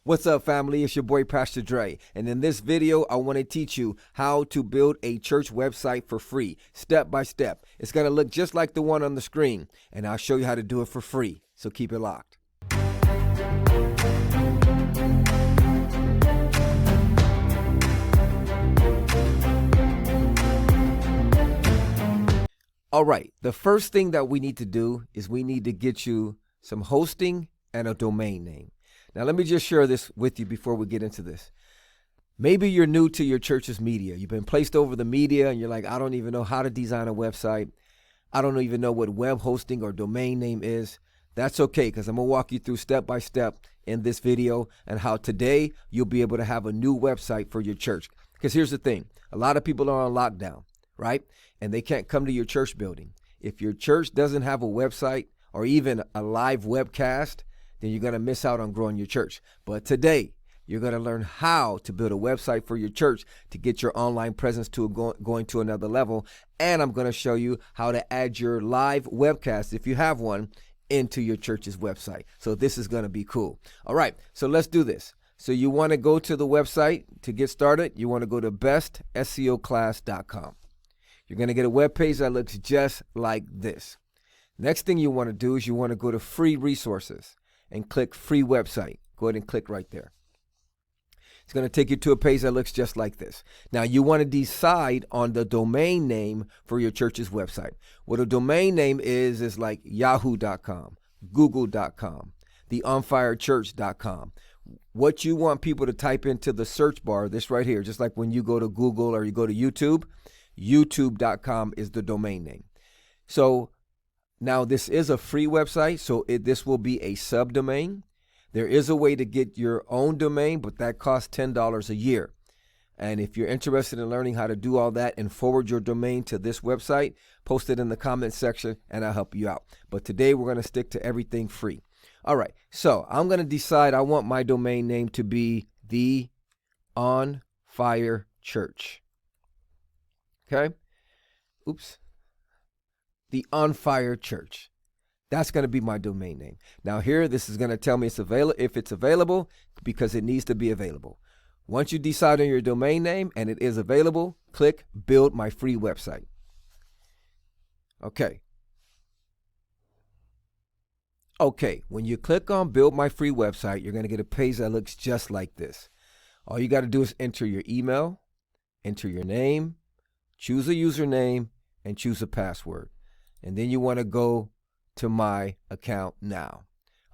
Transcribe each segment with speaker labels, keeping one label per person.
Speaker 1: What's up, family? It's your boy, Pastor Dre. And in this video, I want to teach you how to build a church website for free, step by step. It's going to look just like the one on the screen, and I'll show you how to do it for free. So keep it locked. All right, the first thing that we need to do is we need to get you some hosting and a domain name. Now, let me just share this with you before we get into this. Maybe you're new to your church's media. You've been placed over the media and you're like, I don't even know how to design a website. I don't even know what web hosting or domain name is. That's okay, because I'm going to walk you through step by step in this video and how today you'll be able to have a new website for your church. Because here's the thing. A lot of people are on lockdown, right? And they can't come to your church building. If your church doesn't have a website or even a live webcast, then you're going to miss out on growing your church. But today, you're going to learn how to build a website for your church to get your online presence to going to another level. And I'm going to show you how to add your live webcast, if you have one, into your church's website. So this is going to be cool. All right, so let's do this. So you want to go to the website to get started. You want to go to bestseoclass.com. You're going to get a web page that looks just like this. Next thing you want to do is you want to go to free resources and click free website. Go ahead and click right there. It's going to take you to a page that looks just like this. Now you want to decide on the domain name for your church's website. What a domain name is like yahoo.com, google.com, theonfirechurch.com. What you want people to type into the search bar, this right here, just like when you go to Google or you go to YouTube, youtube.com is the domain name. So now this is a free website, so this will be a subdomain. There is a way to get your own domain, but that costs $10 a year. And if you're interested in learning how to do all that and forward your domain to this website, post it in the comment section and I'll help you out. But today we're going to stick to everything free. All right, so I'm going to decide I want my domain name to be the On Fire Church. Okay? Oops. The On Fire Church. That's going to be my domain name. Now here, this is going to tell me if it's available, because it needs to be available. Once you decide on your domain name and it is available, click Build My Free Website. Okay. Okay, when you click on Build My Free Website, you're going to get a page that looks just like this. All you got to do is enter your email, enter your name, choose a username, and choose a password. And then you want to go to My Account Now.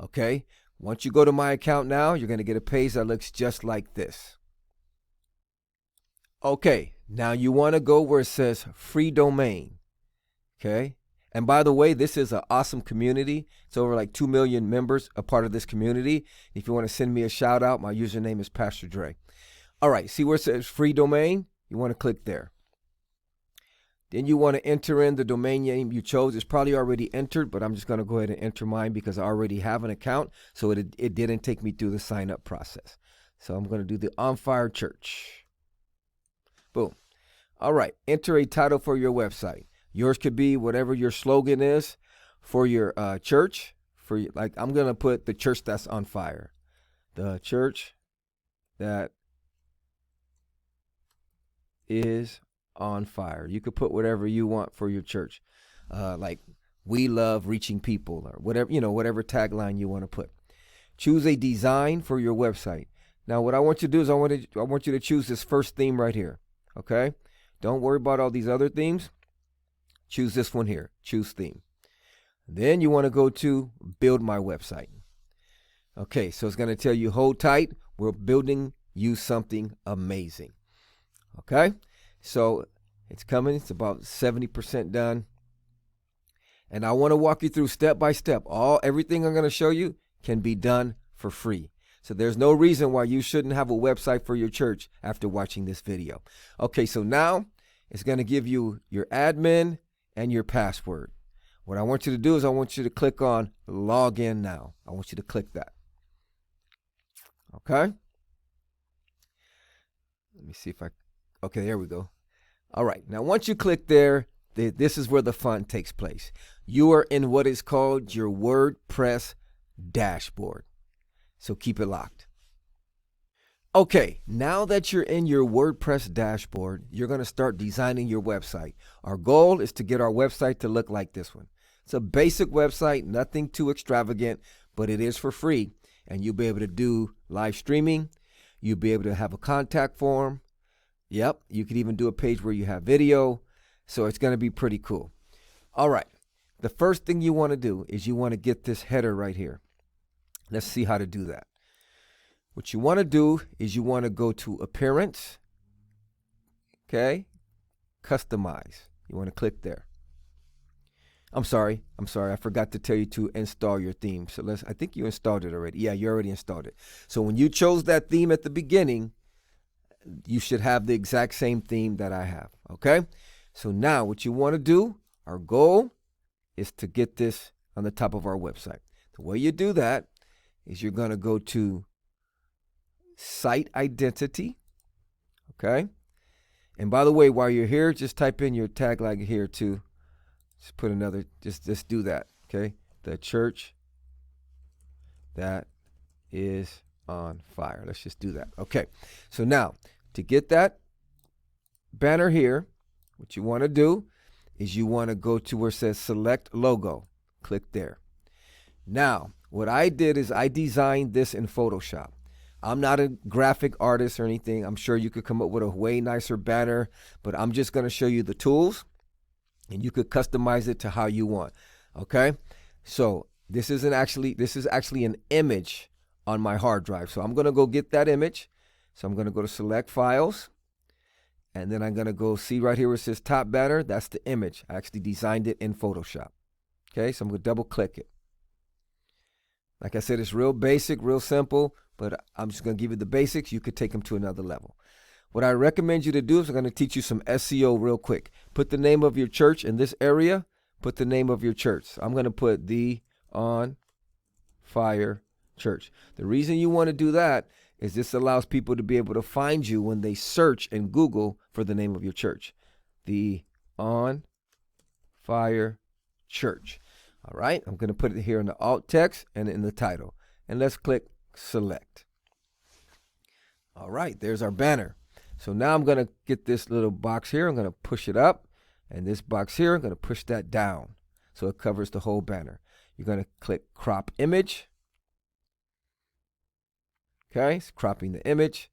Speaker 1: Okay? Once you go to My Account Now, you're going to get a page that looks just like this. Okay, now you want to go where it says Free Domain. Okay? And by the way, this is an awesome community. It's over like 2 million members, a part of this community. If you want to send me a shout out, my username is Pastor Dre. All right, see where it says Free Domain? You want to click there. Then you want to enter in the domain name you chose. It's probably already entered, but I'm just going to go ahead and enter mine because I already have an account, so it didn't take me through the sign up process. So I'm going to do the On Fire Church. Boom. All right, enter a title for your website. Yours could be whatever your slogan is for your church. Like I'm going to put the church that's on fire. The church that is on fire. You could put whatever you want for your church, like we love reaching people or whatever, whatever tagline you want to put. Choose a design for your website. Now, what I want you to do is I want you to choose this first theme right here. Okay, don't worry about all these other themes. Choose this one here. Choose theme. Then you want to go to Build My Website. Okay, so it's going to tell you hold tight. We're building you something amazing. Okay. So it's coming. It's about 70% done. And I want to walk you through step by step. Everything I'm going to show you can be done for free. So there's no reason why you shouldn't have a website for your church after watching this video. Okay, so now it's going to give you your admin and your password. What I want you to do is I want you to click on Log In Now. I want you to click that. Okay. Let me see if okay, there we go. All right, now once you click there, this is where the fun takes place. You are in what is called your WordPress dashboard. So keep it locked. Okay, now that you're in your WordPress dashboard, you're going to start designing your website. Our goal is to get our website to look like this one. It's a basic website, nothing too extravagant, but it is for free. And you'll be able to do live streaming. You'll be able to have a contact form. Yep, you could even do a page where you have video. So it's going to be pretty cool. All right, the first thing you want to do is you want to get this header right here. Let's see how to do that. What you want to do is you want to go to Appearance, okay, Customize. You want to click there. I'm sorry, I forgot to tell you to install your theme. So I think you installed it already. Yeah, you already installed it. So when you chose that theme at the beginning, you should have the exact same theme that I have, okay? So now what you want to do, our goal is to get this on the top of our website. The way you do that is you're going to go to Site Identity, okay? And by the way, while you're here, just type in your tagline here too. Just put another, just do that, okay? The church that is on fire. Let's just do that. Okay, so now to get that banner here, what you want to do is you want to go to where it says Select Logo. Click there. Now, what I did is I designed this in Photoshop. I'm not a graphic artist or anything. I'm sure you could come up with a way nicer banner, but I'm just going to show you the tools, and you could customize it to how you want. Okay? So this is actually an image on my hard drive. So I'm going to go get that image. So I'm going to go to Select Files, and then I'm going to go see right here where it says Top Banner. That's the image. I actually designed it in Photoshop. Okay? So I'm going to double click it. Like I said, it's real basic, real simple, but I'm just going to give you the basics. You could take them to another level. What I recommend you to do is I'm going to teach you some SEO real quick. Put the name of your church in this area. Put the name of your church. So I'm going to put the On Fire Church. The reason you want to do that is this allows people to be able to find you when they search in Google for the name of your church. The On Fire Church. All right, I'm going to put it here in the alt text and in the title. And let's click Select. All right, there's our banner. So now I'm going to get this little box here. I'm going to push it up. And this box here, I'm going to push that down so it covers the whole banner. You're going to click Crop Image. Okay, it's cropping the image.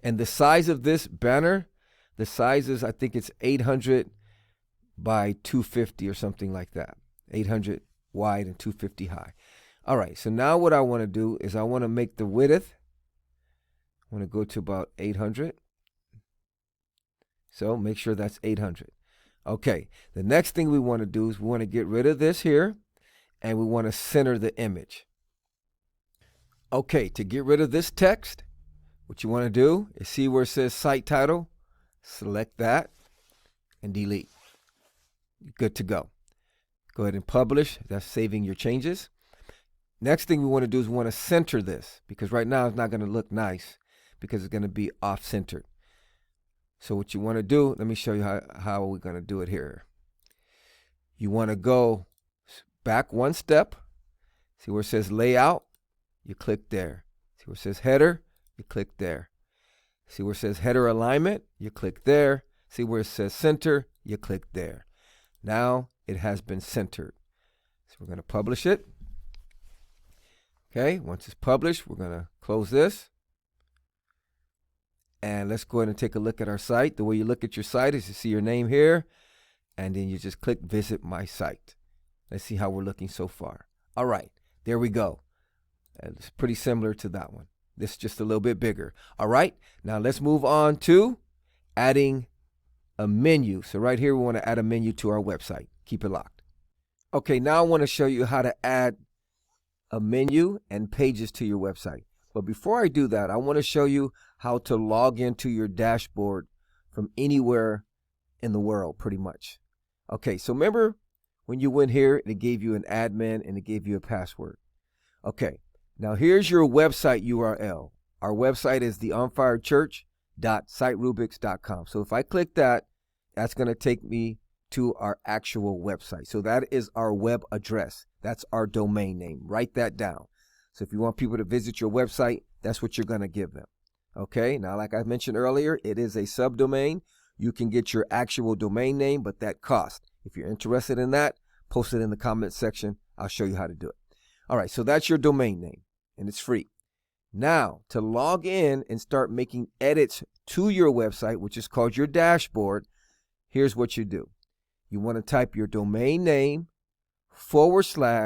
Speaker 1: And the size of this banner, the size is, I think it's 800 by 250 or something like that. 800 wide and 250 high. All right, so now what I want to do is I want to make the width. I want to go to about 800. So make sure that's 800. Okay, the next thing we want to do is we want to get rid of this here, and we want to center the image. Okay, to get rid of this text, what you want to do is see where it says Site Title. Select that and delete. Good to go. Go ahead and publish. That's saving your changes. Next thing we want to do is we want to center this, because right now it's not going to look nice because it's going to be off-centered. So what you want to do, let me show you how we're going to do it here. You want to go back one step. See where it says Layout? You click there. See where it says Header? You click there. See where it says Header Alignment? You click there. See where it says Center? You click there. Now it has been centered. So we're going to publish it. Okay, once it's published, we're going to close this. And let's go ahead and take a look at our site. The way you look at your site is you see your name here, and then you just click Visit My Site. Let's see how we're looking so far. All right, there we go. It's pretty similar to that one. This is just a little bit bigger. All right, now let's move on to adding a menu. So right here, we want to add a menu to our website. Keep it locked. Okay, now I want to show you how to add a menu and pages to your website. But before I do that, I want to show you how to log into your dashboard from anywhere in the world, pretty much. Okay, so remember when you went here, it gave you an admin and it gave you a password. Okay, now here's your website URL. Our website is theonfirechurch.siterubrics.com. So if I click that, that's going to take me to our actual website. So that is our web address. That's our domain name. Write that down. So if you want people to visit your website, That's what you're going to give them. Okay, now like I mentioned earlier, it is a subdomain. You can get your actual domain name, but that costs. If you're interested in that, post it in the comment section. I'll show you how to do it. All right, so that's your domain name, and it's free. Now, to log in and start making edits to your website, which is called your dashboard, here's what you do. You want to type your domain name /WP-admin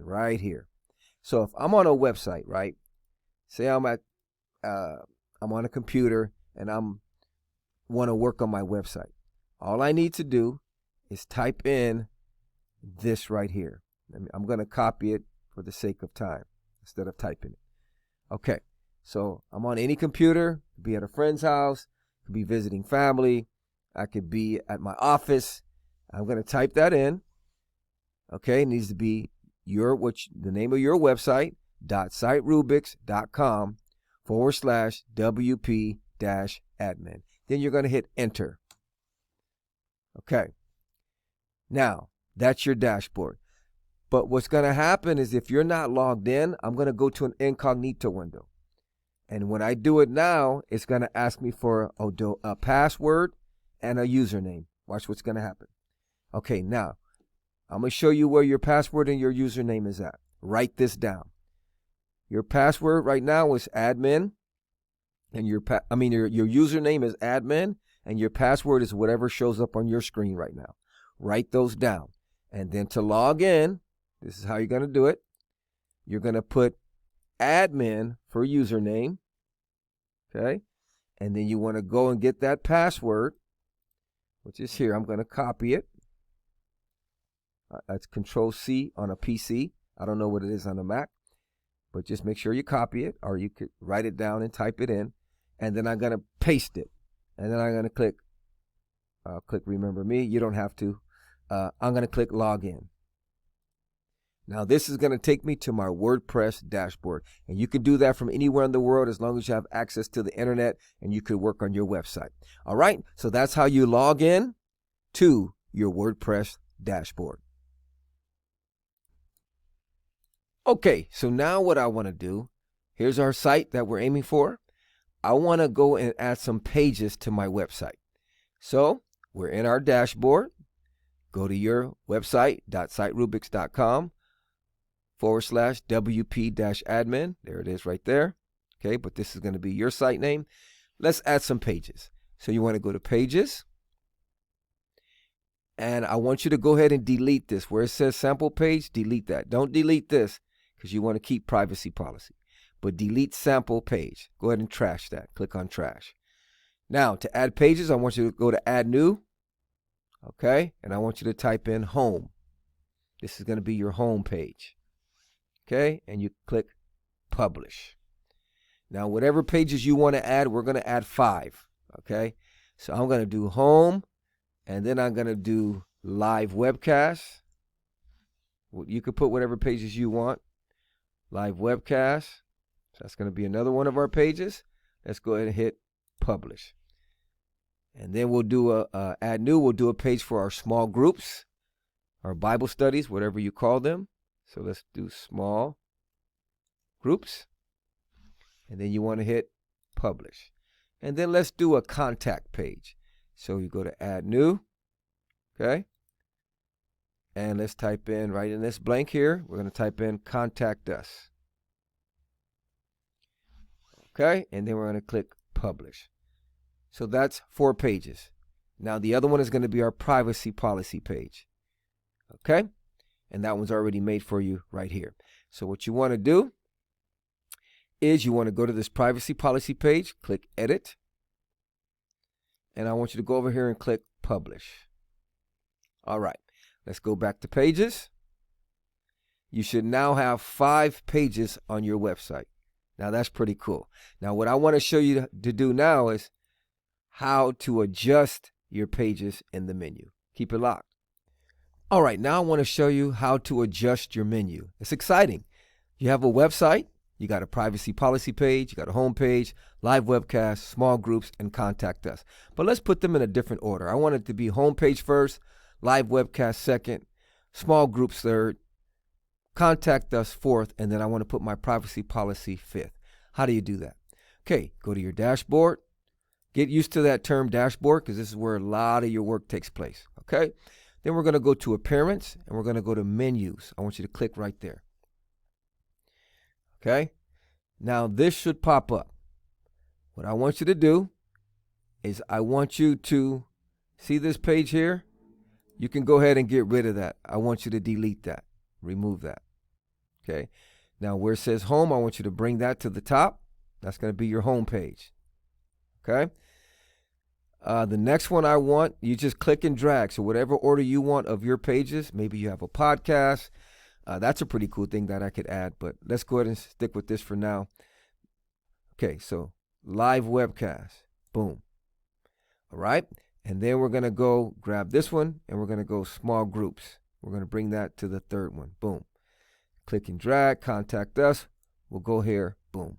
Speaker 1: right here. So if I'm on a website, right? Say I'm on a computer and want to work on my website. All I need to do is type in this right here. I'm going to copy it for the sake of time instead of typing it. Okay, so I'm on any computer, could be at a friend's house, could be visiting family, I could be at my office. I'm going to type that in. Okay, it needs to be the name of your website, .siterubrics.com /WP-admin. Then you're going to hit enter. Okay, now that's your dashboard. But what's going to happen is if you're not logged in, I'm going to go to an incognito window. And when I do it now, it's going to ask me for a password and a username. Watch what's going to happen. Okay, now I'm going to show you where your password and your username is at. Write this down. Your password right now is admin, and your username is admin, and your password is whatever shows up on your screen right now. Write those down. And then to log in, this is how you're going to do it. You're going to put admin for username, okay? And then you want to go and get that password, which is here. I'm going to copy it. That's Control-C on a PC. I don't know what it is on a Mac, but just make sure you copy it, or you could write it down and type it in. And then I'm going to paste it. And then I'm going to click Remember Me. You don't have to. I'm going to click Login. Now, this is going to take me to my WordPress dashboard. And you can do that from anywhere in the world as long as you have access to the internet and you could work on your website. All right, so that's how you log in to your WordPress dashboard. Okay, so now what I want to do, here's our site that we're aiming for. I want to go and add some pages to my website. So we're in our dashboard. Go to your website, .siterubrics.com /WP-admin. There it is right there. Okay, but this is going to be your site name. Let's add some pages. So you want to go to Pages. And I want you to go ahead and delete this. Where it says sample page, delete that. Don't delete this because you want to keep privacy policy. But delete sample page. Go ahead and trash that. Click on trash. Now, to add pages, I want you to go to Add New. Okay, and I want you to type in Home. This is going to be your home page. Okay, and you click Publish. Now, whatever pages you want to add, we're going to add 5. Okay, so I'm going to do Home, and then I'm going to do Live Webcast. You could put whatever pages you want. Live Webcast. So that's going to be another one of our pages. Let's go ahead and hit Publish. And then we'll do Add New. We'll do a page for our small groups, our Bible studies, whatever you call them. So let's do small groups. And then you want to hit Publish. And then let's do a contact page. So you go to Add New. Okay. And let's type in right in this blank here. We're going to type in Contact Us. Okay. And then we're going to click Publish. So that's 4 pages. Now the other one is going to be our privacy policy page. Okay? And that one's already made for you right here. So what you want to do is you want to go to this privacy policy page, click Edit. And I want you to go over here and click Publish. All right. Let's go back to Pages. You should now have 5 pages on your website. Now that's pretty cool. Now what I want to show you to do now is how to adjust your pages in the menu. Keep it locked. All right, now I want to show you how to adjust your menu. It's exciting. You have a website, you got a privacy policy page, you got a home page, live webcast, small groups, and contact us. But let's put them in a different order. I want it to be home page first, live webcast second, small groups third, contact us fourth, and then I want to put my privacy policy fifth. How do you do that? Okay, go to your dashboard. Get used to that term dashboard because this is where a lot of your work takes place. Okay, then we're going to go to appearance and we're going to go to menus. I want you to click right there. Okay, now this should pop up. What I want you to do is I want you to see this page here. You can go ahead and get rid of that. I want you to delete that, remove that. Okay, now where it says home, I want you to bring that to the top. That's going to be your home page. Okay, the next one I want, you just click and drag. So whatever order you want of your pages, maybe you have a podcast. That's a pretty cool thing that I could add, but let's go ahead and stick with this for now. Okay, so live webcast, boom. All right, and then we're going to go grab this one and we're going to go small groups. We're going to bring that to the third one, boom. Click and drag, contact us. We'll go here, boom.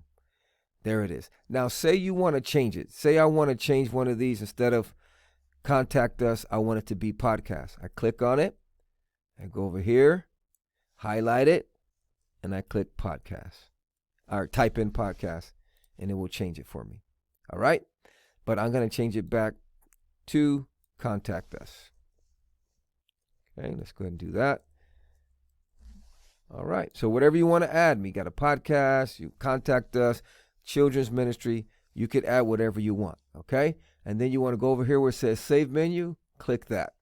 Speaker 1: There it is. Now, say you want to change it. Say I want to change one of these. Instead of contact us, I want it to be podcast. I click on it. I go over here, highlight it, and I click podcast. Or type in podcast, and it will change it for me. All right? But I'm going to change it back to contact us. Okay, let's go ahead and do that. All right. So whatever you want to add, we got a podcast, you contact us, children's ministry, you could add whatever you want, okay? And then you want to go over here where it says save menu, click that.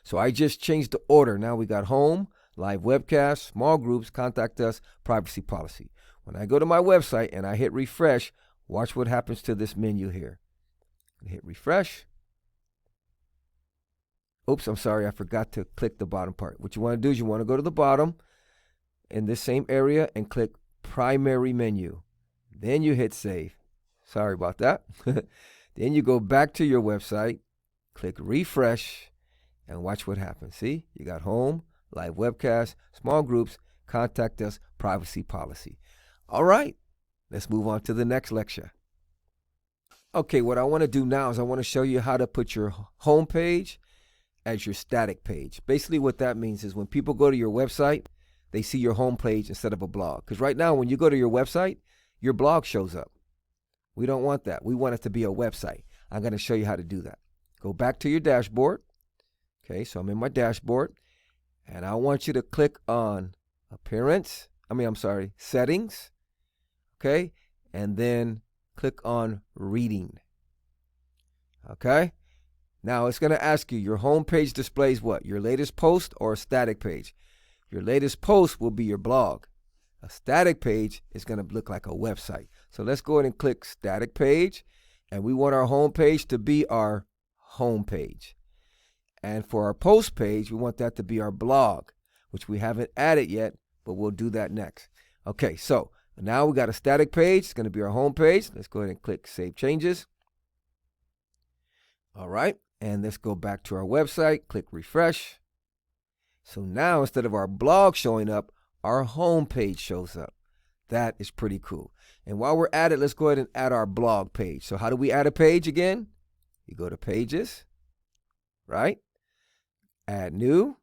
Speaker 1: So I just changed the order. Now we got home, live webcast, small groups, contact us, privacy policy. When I go to my website and I hit refresh, watch what happens to this menu here. Hit refresh. Oops, I'm sorry, I forgot to click the bottom part. What you want to do is you want to go to the bottom in this same area and click primary menu. Then you hit save. Sorry about that. Then you go back to your website, click refresh, and watch what happens. See, you got home, live webcast, small groups, contact us, privacy policy. All right, let's move on to the next lecture. Okay, what I want to do now is I want to show you how to put your home page as your static page. Basically what that means is when people go to your website, they see your home page instead of a blog. Because right now when you go to your website, your blog shows up. We don't want that. We want it to be a website. I'm going to show you how to do that. Go back to your dashboard. Okay, so I'm in my dashboard. And I want you to click on settings. Okay, and then click on reading. Okay, now it's going to ask you, your home page displays what? Your latest post or a static page? Your latest post will be your blog. A static page is going to look like a website. So let's go ahead and click static page. And we want our home page to be our home page. And for our post page, we want that to be our blog, which we haven't added yet, but we'll do that next. Okay, so now we got a static page. It's going to be our home page. Let's go ahead and click Save Changes. All right, and let's go back to our website. Click Refresh. So now instead of our blog showing up, our home page shows up. That is pretty cool. And while we're at it, let's go ahead and add our blog page. So how do we add a page again? You go to Pages, right? Add New,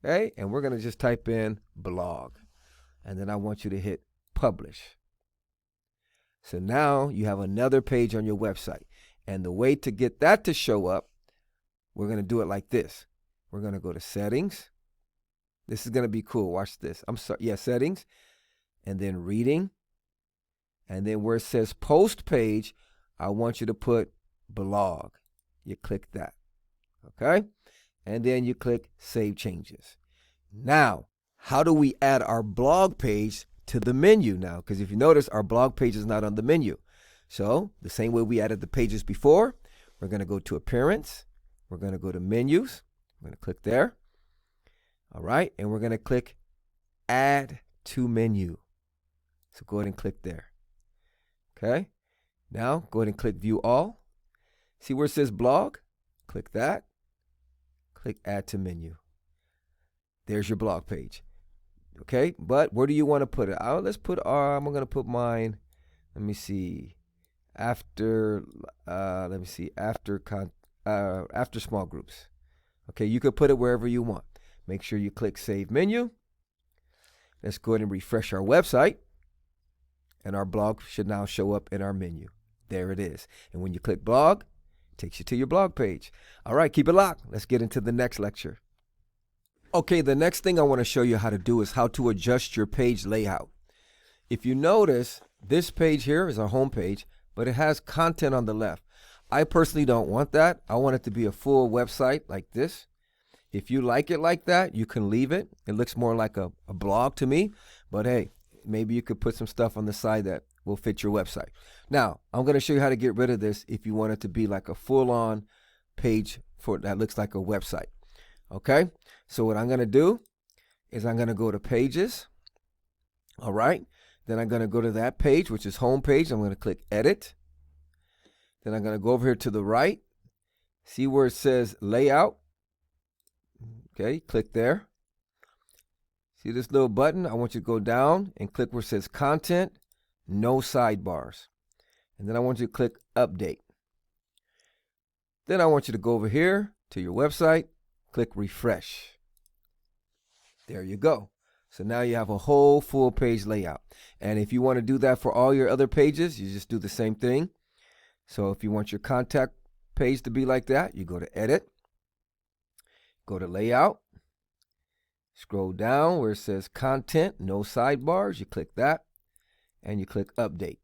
Speaker 1: okay? And we're going to just type in blog. And then I want you to hit Publish. So now you have another page on your website. And the way to get that to show up, we're going to do it like this. We're going to go to Settings. This is going to be cool. Watch this. Settings. And then Reading. And then where it says Post Page, I want you to put Blog. You click that. Okay? And then you click Save Changes. Now, how do we add our blog page to the menu now? Because if you notice, our blog page is not on the menu. So the same way we added the pages before, we're going to go to Appearance. We're going to go to Menus. I'm going to click there. All right. And we're going to click Add to Menu. So go ahead and click there. Okay. Now go ahead and click View All. See where it says Blog? Click that. Click Add to Menu. There's your blog page. Okay. But where do you want to put it? I'm going to put mine. Let me see. After small groups. Okay, you could put it wherever you want. Make sure you click Save Menu. Let's go ahead and refresh our website. And our blog should now show up in our menu. There it is. And when you click blog, it takes you to your blog page. All right, keep it locked. Let's get into the next lecture. Okay, the next thing I want to show you how to do is how to adjust your page layout. If you notice, this page here is our home page, but it has content on the left. I personally don't want that. I want it to be a full website like this. If you like it like that, you can leave it. It looks more like a blog to me, but hey, maybe you could put some stuff on the side that will fit your website. Now, I'm going to show you how to get rid of this if you want it to be like a full-on page that looks like a website. Okay, so what I'm going to do is I'm going to go to pages. All right, then I'm going to go to that page, which is home page. I'm going to click edit. Then I'm going to go over here to the right. See where it says layout. Okay, click there. See this little button? I want you to go down and click where it says content, no sidebars. And then I want you to click update. Then I want you to go over here to your website, click refresh. There you go. So now you have a whole full page layout. And if you want to do that for all your other pages, you just do the same thing. So if you want your contact page to be like that, you go to edit, go to layout, scroll down where it says content, no sidebars, you click that, and you click update.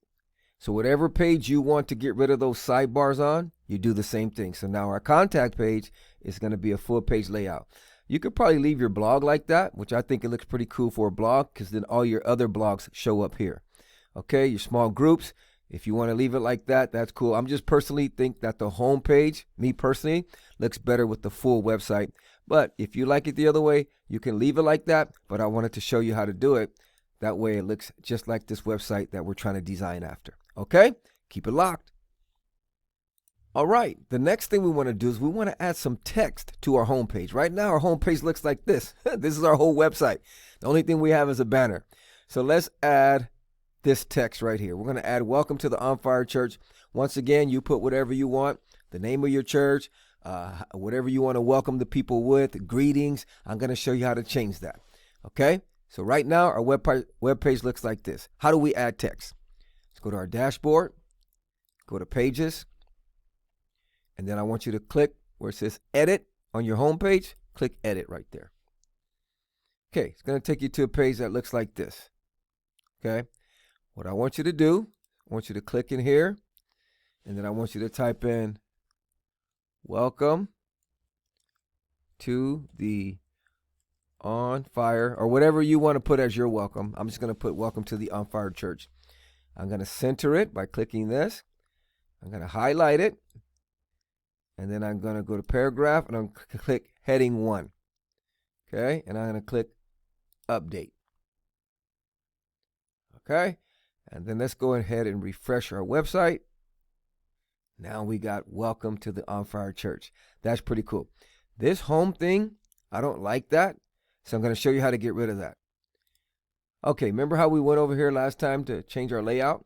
Speaker 1: So whatever page you want to get rid of those sidebars on, you do the same thing. So now our contact page is going to be a full page layout. You could probably leave your blog like that, which I think it looks pretty cool for a blog, because then all your other blogs show up here. Okay, your small groups, if you want to leave it like that, that's cool. I'm just personally think that the home page, me personally, looks better with the full website. But if you like it the other way, you can leave it like that. But I wanted to show you how to do it. That way it looks just like this website that we're trying to design after. Okay? Keep it locked. All right. The next thing we want to do is we want to add some text to our homepage. Right now, our homepage looks like this. This is our whole website. The only thing we have is a banner. So let's add this text right here. We're going to add welcome to the On Fire Church. Once again, you put whatever you want, the name of your church, whatever you want to welcome the people with, greetings. I'm going to show you how to change that. Okay? So right now, our web page looks like this. How do we add text? Let's go to our dashboard, go to pages, and then I want you to click where it says edit on your home page. Click edit right there. Okay, it's going to take you to a page that looks like this. Okay? What I want you to do, I want you to click in here, and then I want you to type in welcome to the On Fire, or whatever you want to put as your welcome. I'm just going to put welcome to the On Fire Church. I'm going to center it by clicking this. I'm going to highlight it, and then I'm going to go to paragraph, and I'm going to click heading 1. Okay, and I'm going to click update. Okay, and then let's go ahead and refresh our website. Now we got welcome to the On Fire Church. That's pretty cool. This home thing, I don't like that. So I'm going to show you how to get rid of that. Okay, remember how we went over here last time to change our layout?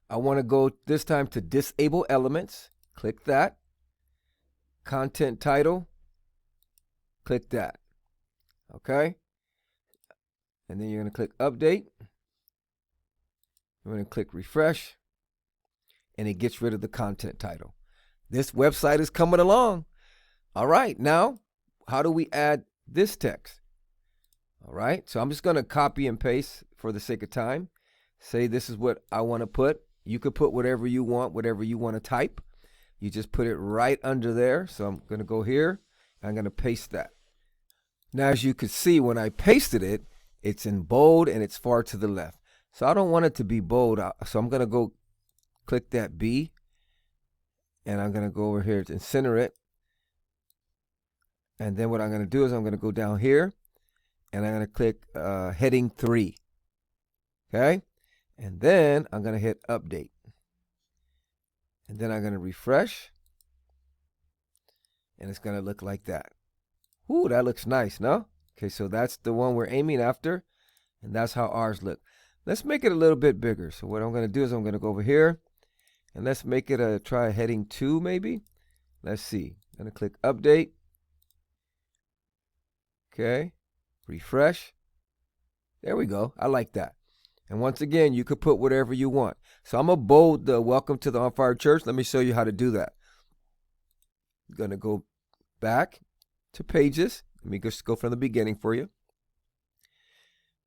Speaker 1: I want to go this time to disable elements. Click that. Content title. Click that. Okay. And then you're going to click update. You're going to click refresh. And it gets rid of the content title. This website is coming along. All right, now, how do we add this text? All right, so I'm just going to copy and paste for the sake of time. Say this is what I want to put. You could put whatever you want to type. You just put it right under there. So I'm going to go here. And I'm going to paste that. Now, as you can see, when I pasted it, it's in bold and it's far to the left. So I don't want it to be bold. So I'm going to go click that B. And I'm going to go over here and center it. And then what I'm going to do is I'm going to go down here. And I'm going to click heading 3. Okay. And then I'm going to hit update. And then I'm going to refresh. And it's going to look like that. Ooh, that looks nice, no? Okay, so that's the one we're aiming after. And that's how ours look. Let's make it a little bit bigger. So what I'm going to do is I'm going to go over here. And let's make it try heading 2 maybe. Let's see. I'm going to click update. Okay. Refresh. There we go. I like that. And once again, you could put whatever you want. So I'm going to bold the welcome to the On Fire Church. Let me show you how to do that. I'm going to go back to pages. Let me just go from the beginning for you.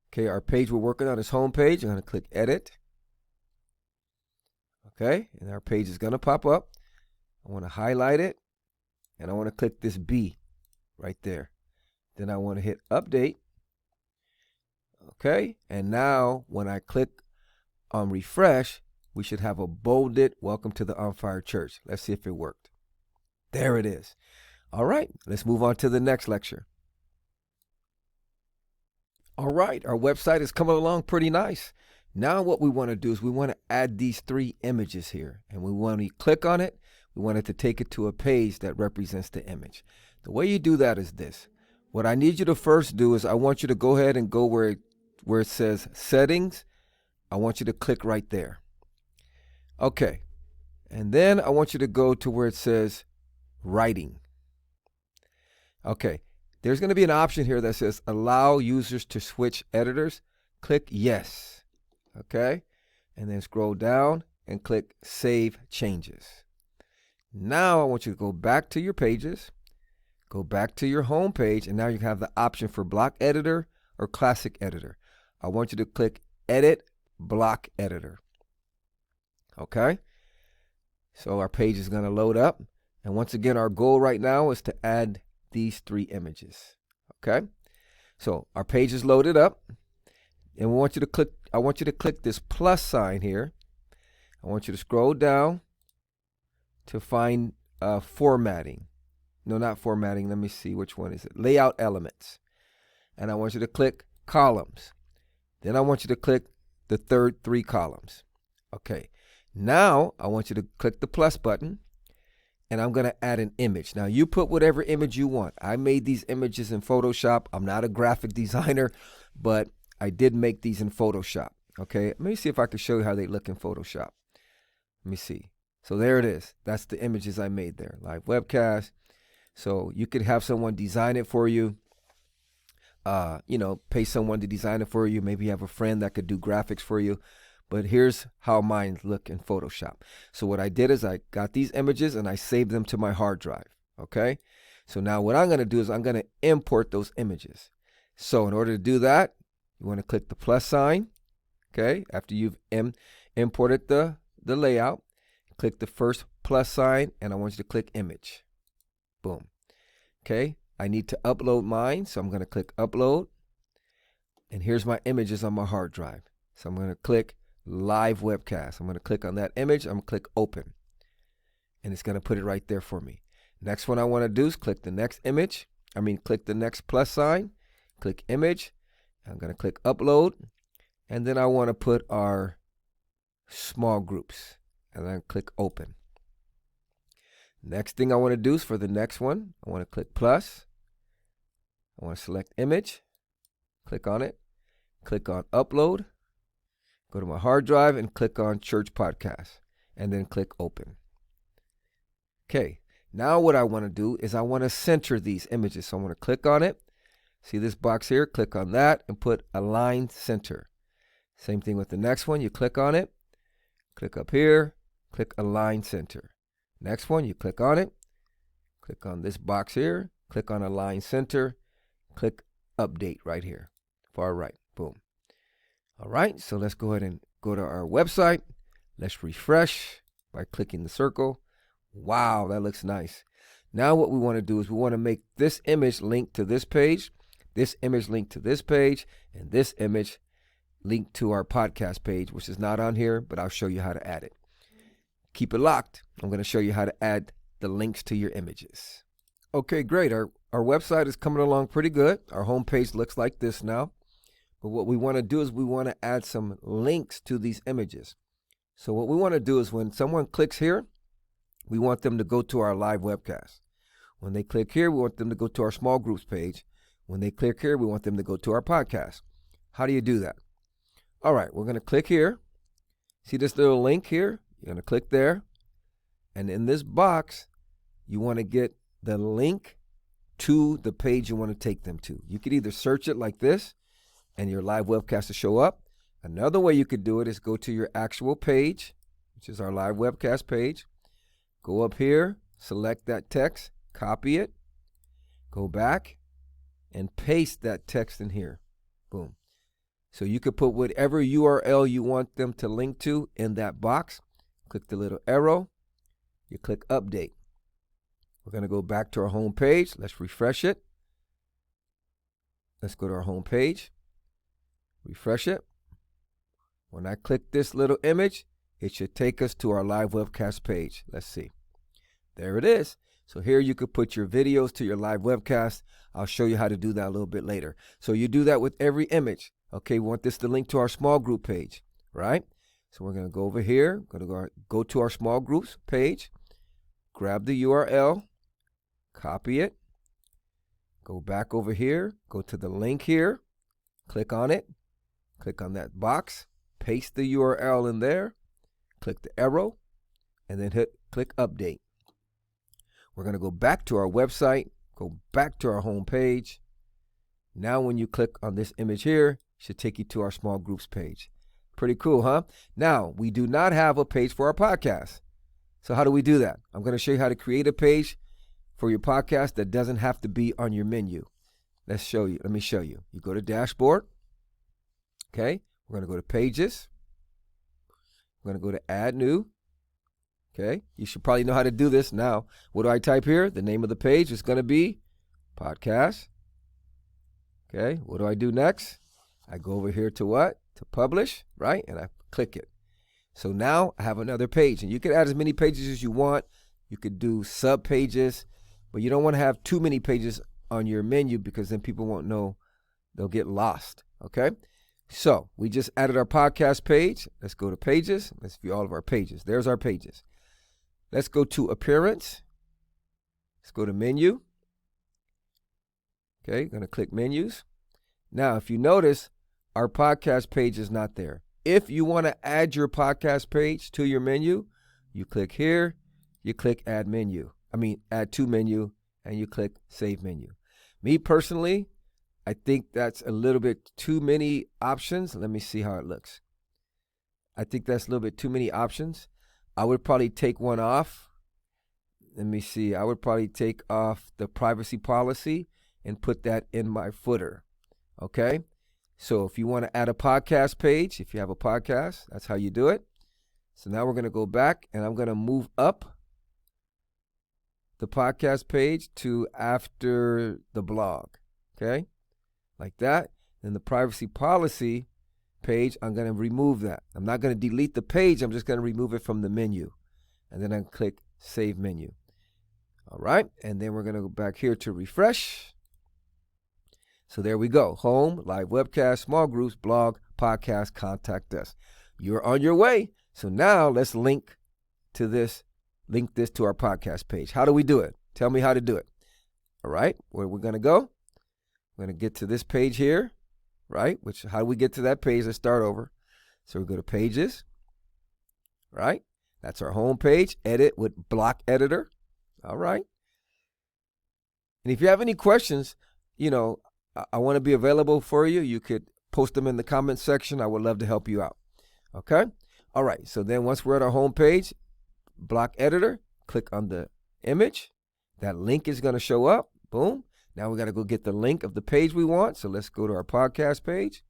Speaker 1: Okay, our page we're working on is home page. I'm going to click edit. Okay, and our page is going to pop up. I want to highlight it, and I want to click this B right there. Then I want to hit update. Okay, and now when I click on refresh, we should have a bolded welcome to the On Fire Church. Let's see if it worked. There it is. All right, let's move on to the next lecture. All right, our website is coming along pretty nice. Now what we want to do is we want to add these 3 images here. And when we click on it, we want it to take it to a page that represents the image. The way you do that is this. What I need you to first do is I want you to go ahead and go where it says settings. I want you to click right there. Okay. And then I want you to go to where it says writing. Okay. There's going to be an option here that says allow users to switch editors. Click yes. Okay. And then scroll down and click save changes. Now I want you to go back to your pages, go back to your home page, and now you have the option for block editor or classic editor. I want you to click edit block editor. Okay. So our page is going to load up. And once again, our goal right now is to add these 3 images. Okay. So our page is loaded up, and I want you to click this plus sign here. I want you to scroll down to find formatting. No, not formatting. Let me see, which one is it? Layout elements. And I want you to click columns. Then I want you to click the third 3 columns. Okay. Now I want you to click the plus button, and I'm going to add an image. Now you put whatever image you want. I made these images in Photoshop. I'm not a graphic designer, but I did make these in Photoshop. Okay. Let me see if I can show you how they look in Photoshop. Let me see. So there it is. That's the images I made there. Live webcast. So you could have someone design it for you. Pay someone to design it for you. Maybe you have a friend that could do graphics for you. But here's how mine look in Photoshop. So what I did is I got these images and I saved them to my hard drive. Okay. So now what I'm going to do is I'm going to import those images. So in order to do that, you want to click the plus sign. Okay. After you've imported the layout, click the first plus sign, and I want you to click image. Boom. Okay. I need to upload mine. So I'm going to click upload. And here's my images on my hard drive. So I'm going to click live webcast. I'm going to click on that image. I'm going to click open. And it's going to put it right there for me. Next one I want to do is click the next image. Click the next plus sign. Click image. I'm going to click upload. And then I want to put our small groups. And then click open. Next thing I want to do is for the next one, I want to click plus. I want to select image. Click on it. Click on upload. Go to my hard drive and click on Church Podcast, and then click open. Okay, now what I want to do is I want to center these images. So I want to click on it. See this box here? Click on that and put align center. Same thing with the next one. You click on it, click up here, click align center. Next one, you click on it, click on this box here, click on align center, click update right here, far right, boom. All right, so let's go ahead and go to our website. Let's refresh by clicking the circle. Wow, that looks nice. Now what we want to do is we want to make this image link to this page, this image link to this page, and this image link to our podcast page, which is not on here, but I'll show you how to add it. Keep it locked. I'm going to show you how to add the links to your images. Okay, great. Our website is coming along pretty good. Our homepage looks like this now. But what we want to do is we want to add some links to these images. So what we want to do is when someone clicks here, we want them to go to our live webcast. When they click here, we want them to go to our small groups page. When they click here, we want them to go to our podcast. How do you do that? All right, we're going to click here. See this little link here? You're going to click there. And in this box, you want to get the link to the page you want to take them to. You could either search it like this, and your live webcast to show up. Another way you could do it is go to your actual page, which is our live webcast page. Go up here, select that text, copy it, go back, and paste that text in here. Boom. So you could put whatever URL you want them to link to in that box. Click the little arrow. You click update. We're going to go back to our home page. Let's refresh it. Let's go to our home page. Refresh it. When I click this little image, it should take us to our live webcast page. Let's see. There it is. So here you could put your videos to your live webcast. I'll show you how to do that a little bit later. So you do that with every image. Okay, we want this to link to our small group page, right? So we're going to go over here, go to our small groups page, grab the URL, copy it, go back over here, go to the link here, click on it, click on that box, paste the URL in there, click the arrow, and then click update. We're going to go back to our website, go back to our home page. Now when you click on this image here, it should take you to our small groups page. Pretty cool, huh? Now, we do not have a page for our podcast. So how do we do that? I'm going to show you how to create a page for your podcast that doesn't have to be on your menu. Let me show you. You go to dashboard. Okay. We're going to go to pages. We're going to go to add new. Okay. You should probably know how to do this now. What do I type here? The name of the page is going to be podcast. Okay. What do I do next? I go over here to what? To publish, right? And I click it. So now I have another page, and you can add as many pages as you want. You could do sub pages, but you don't want to have too many pages on your menu because then people won't know. They'll get lost. Okay. So we just added our podcast page. Let's go to pages. Let's view all of our pages. There's our pages. Let's go to appearance. Let's go to menu. Okay. Going to click menus. Now, if you notice, our podcast page is not there. If you want to add your podcast page to your menu, you click here, you click add to menu, and you click save menu. Me personally, I think that's a little bit too many options. Let me see how it looks. I think that's a little bit too many options. I would probably take one off. Let me see. I would probably take off the privacy policy and put that in my footer. Okay. So if you want to add a podcast page, if you have a podcast, that's how you do it. So now we're going to go back and I'm going to move up the podcast page to after the blog. Okay. Like that. Then the privacy policy page, I'm going to remove that. I'm not going to delete the page. I'm just going to remove it from the menu. And then I click save menu. All right. And then we're going to go back here to refresh. So there we go. Home, live webcast, small groups, blog, podcast, contact us. You're on your way. So now let's link this to our podcast page. How do we do it? Tell me how to do it. All right. Where we're going to go? We're going to get to this page here, right? How do we get to that page? Let's start over. So we go to pages, right? That's our home page. Edit with block editor. All right. And if you have any questions, I want to be available for you. You could post them in the comment section. I would love to help you out. Okay. All right. So then once we're at our home page, block editor, click on the image. That link is going to show up. Boom. Now we got to go get the link of the page we want. So let's go to our podcast page.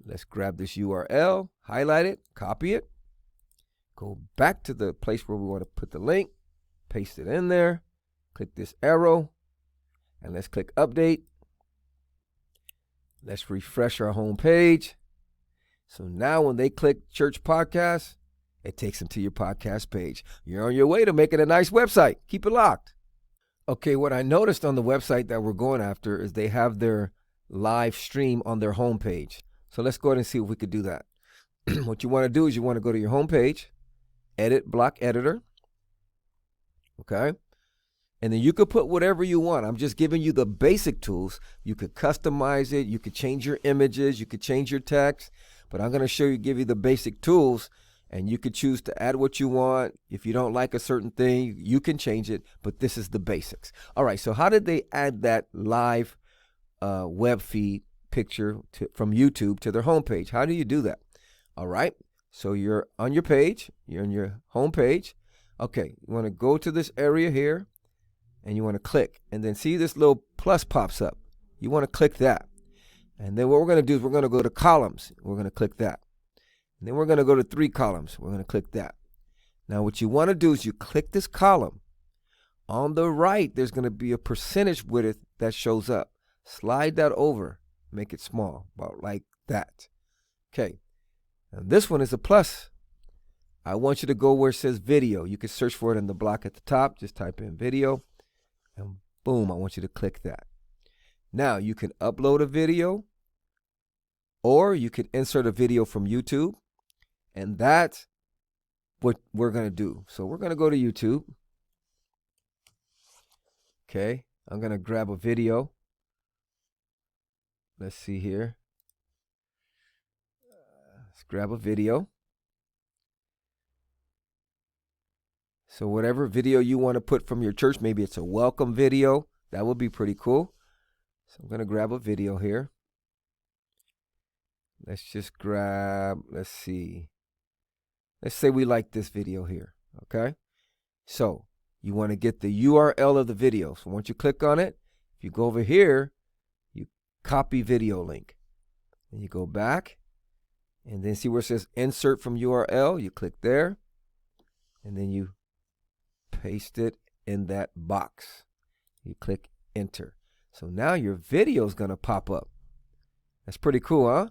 Speaker 1: Let's grab this URL, highlight it, copy it, go back to the place where we want to put the link, paste it in there, click this arrow, and let's click update. Let's refresh our home page. So now when they click Church Podcast, it takes them to your podcast page. You're on your way to making a nice website. Keep it locked. Okay, what I noticed on the website that we're going after is they have their live stream on their home page. So let's go ahead and see if we could do that. What you want to do is you want to go to your home page, edit block editor. Okay. And then you could put whatever you want. I'm just giving you the basic tools. You could customize it. You could change your images. You could change your text. But I'm going to give you the basic tools. And you could choose to add what you want. If you don't like a certain thing, you can change it. But this is the basics. All right. So how did they add that live web feed picture from YouTube to their homepage. How do you do that? All right. So you're on your page. You're on your home page. Okay. You want to go to this area here and you want to click. And then see this little plus pops up. You want to click that. And then what we're going to do is we're going to go to columns. We're going to click that. And then we're going to go to 3 columns. We're going to click that. Now what you want to do is you click this column. On the right, there's going to be a percentage width that shows up. Slide that over. Make it small, about like that. Okay. And this one is a plus. I want you to go where it says video. You can search for it in the block at the top. Just type in video. And boom, I want you to click that. Now you can upload a video or you can insert a video from YouTube. And that's what we're going to do. So we're going to go to YouTube. Okay. I'm going to grab a video. Let's see here. Let's grab a video. So whatever video you want to put from your church, maybe it's a welcome video. That would be pretty cool. So I'm going to grab a video here. Let's just grab, let's see. Let's say we like this video here. Okay. So you want to get the URL of the video. So once you click on it, if you go over here, you copy video link. And you go back and then see where it says insert from URL. You click there and then you paste it in that box. You click enter. So now your video is going to pop up. That's pretty cool, huh?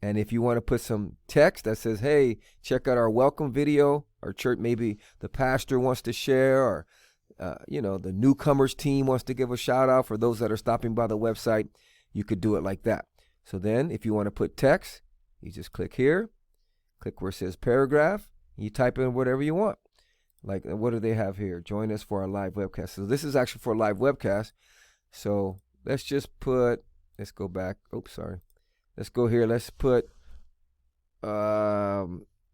Speaker 1: And if you want to put some text that says, hey, check out our welcome video, our church, maybe the pastor wants to share, or, the newcomers team wants to give a shout out for those that are stopping by the website, you could do it like that. So then if you want to put text, you just click here, click where it says paragraph, and you type in whatever you want. Like, what do they have here? Join us for our live webcast. So this is actually for a live webcast. So let's just put, let's go back. Oops, sorry. Let's go here. Let's put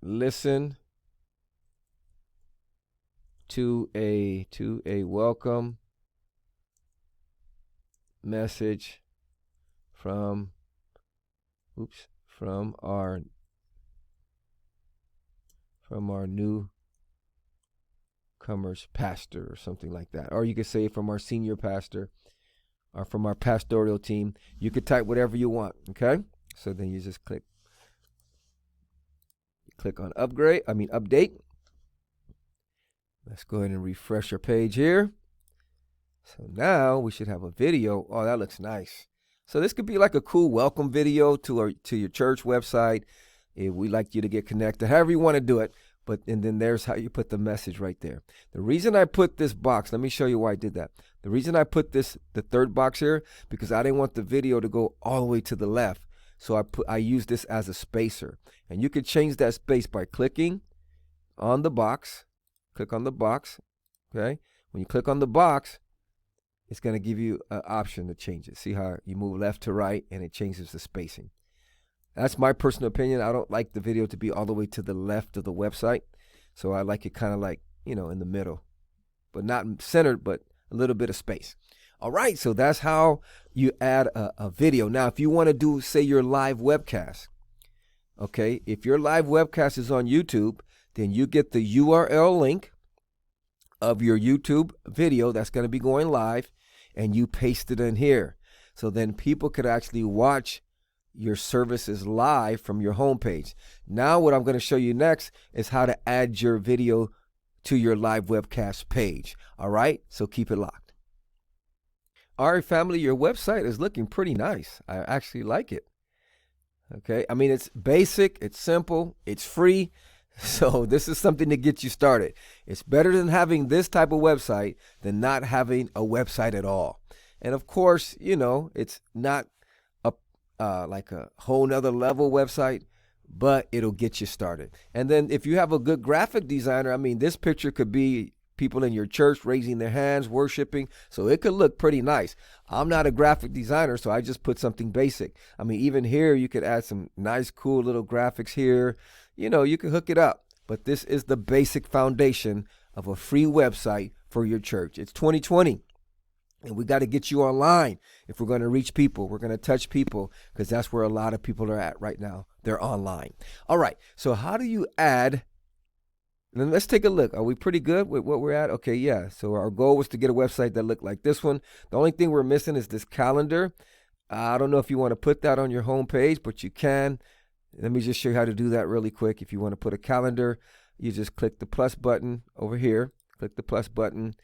Speaker 1: listen to a welcome message from our newcomers pastor or something like that. Or you could say from our senior pastor or from our pastoral team. You could type whatever you want, okay? So then you just click on update. Let's go ahead and refresh our page here. So now we should have a video. Oh, that looks nice. So this could be like a cool welcome video to your church website. If we like you to get connected, however you want to do it. And then there's how you put the message right there. The reason I put this box, let me show you why I did that. The reason I put the third box here, because I didn't want the video to go all the way to the left. So I use this as a spacer. And you can change that space by clicking on the box. Click on the box. Okay. When you click on the box, it's going to give you an option to change it. See how you move left to right and it changes the spacing. That's my personal opinion. I don't like the video to be all the way to the left of the website. So I like it kind of like, in the middle, but not centered, but a little bit of space. All right. So that's how you add a video. Now, if you want to do, say, your live webcast. Okay. If your live webcast is on YouTube, then you get the URL link of your YouTube video that's going to be going live and you paste it in here. So then people could actually watch your services live from your homepage. Now what I'm going to show you next is how to add your video to your live webcast page. All right, so keep it locked. All right, family, your website is looking pretty nice. I actually like it. Okay, I mean, it's basic, it's simple, it's free. So this is something to get you started. It's better than having this type of website than not having a website at all. And of course, it's not like a whole nother level website, but it'll get you started. And then if you have a good graphic designer, I mean, this picture could be people in your church raising their hands, worshiping. So it could look pretty nice. I'm not a graphic designer, so I just put something basic. I mean, even here, you could add some nice, cool little graphics here. You can hook it up. But this is the basic foundation of a free website for your church. It's 2020. And we got to get you online if we're going to reach people. We're going to touch people because that's where a lot of people are at right now. They're online. All right. So how do you add? Then let's take a look. Are we pretty good with what we're at? Okay, yeah. So our goal was to get a website that looked like this one. The only thing we're missing is this calendar. I don't know if you want to put that on your home page, but you can. Let me just show you how to do that really quick. If you want to put a calendar, you just click the plus button over here. Click the plus button.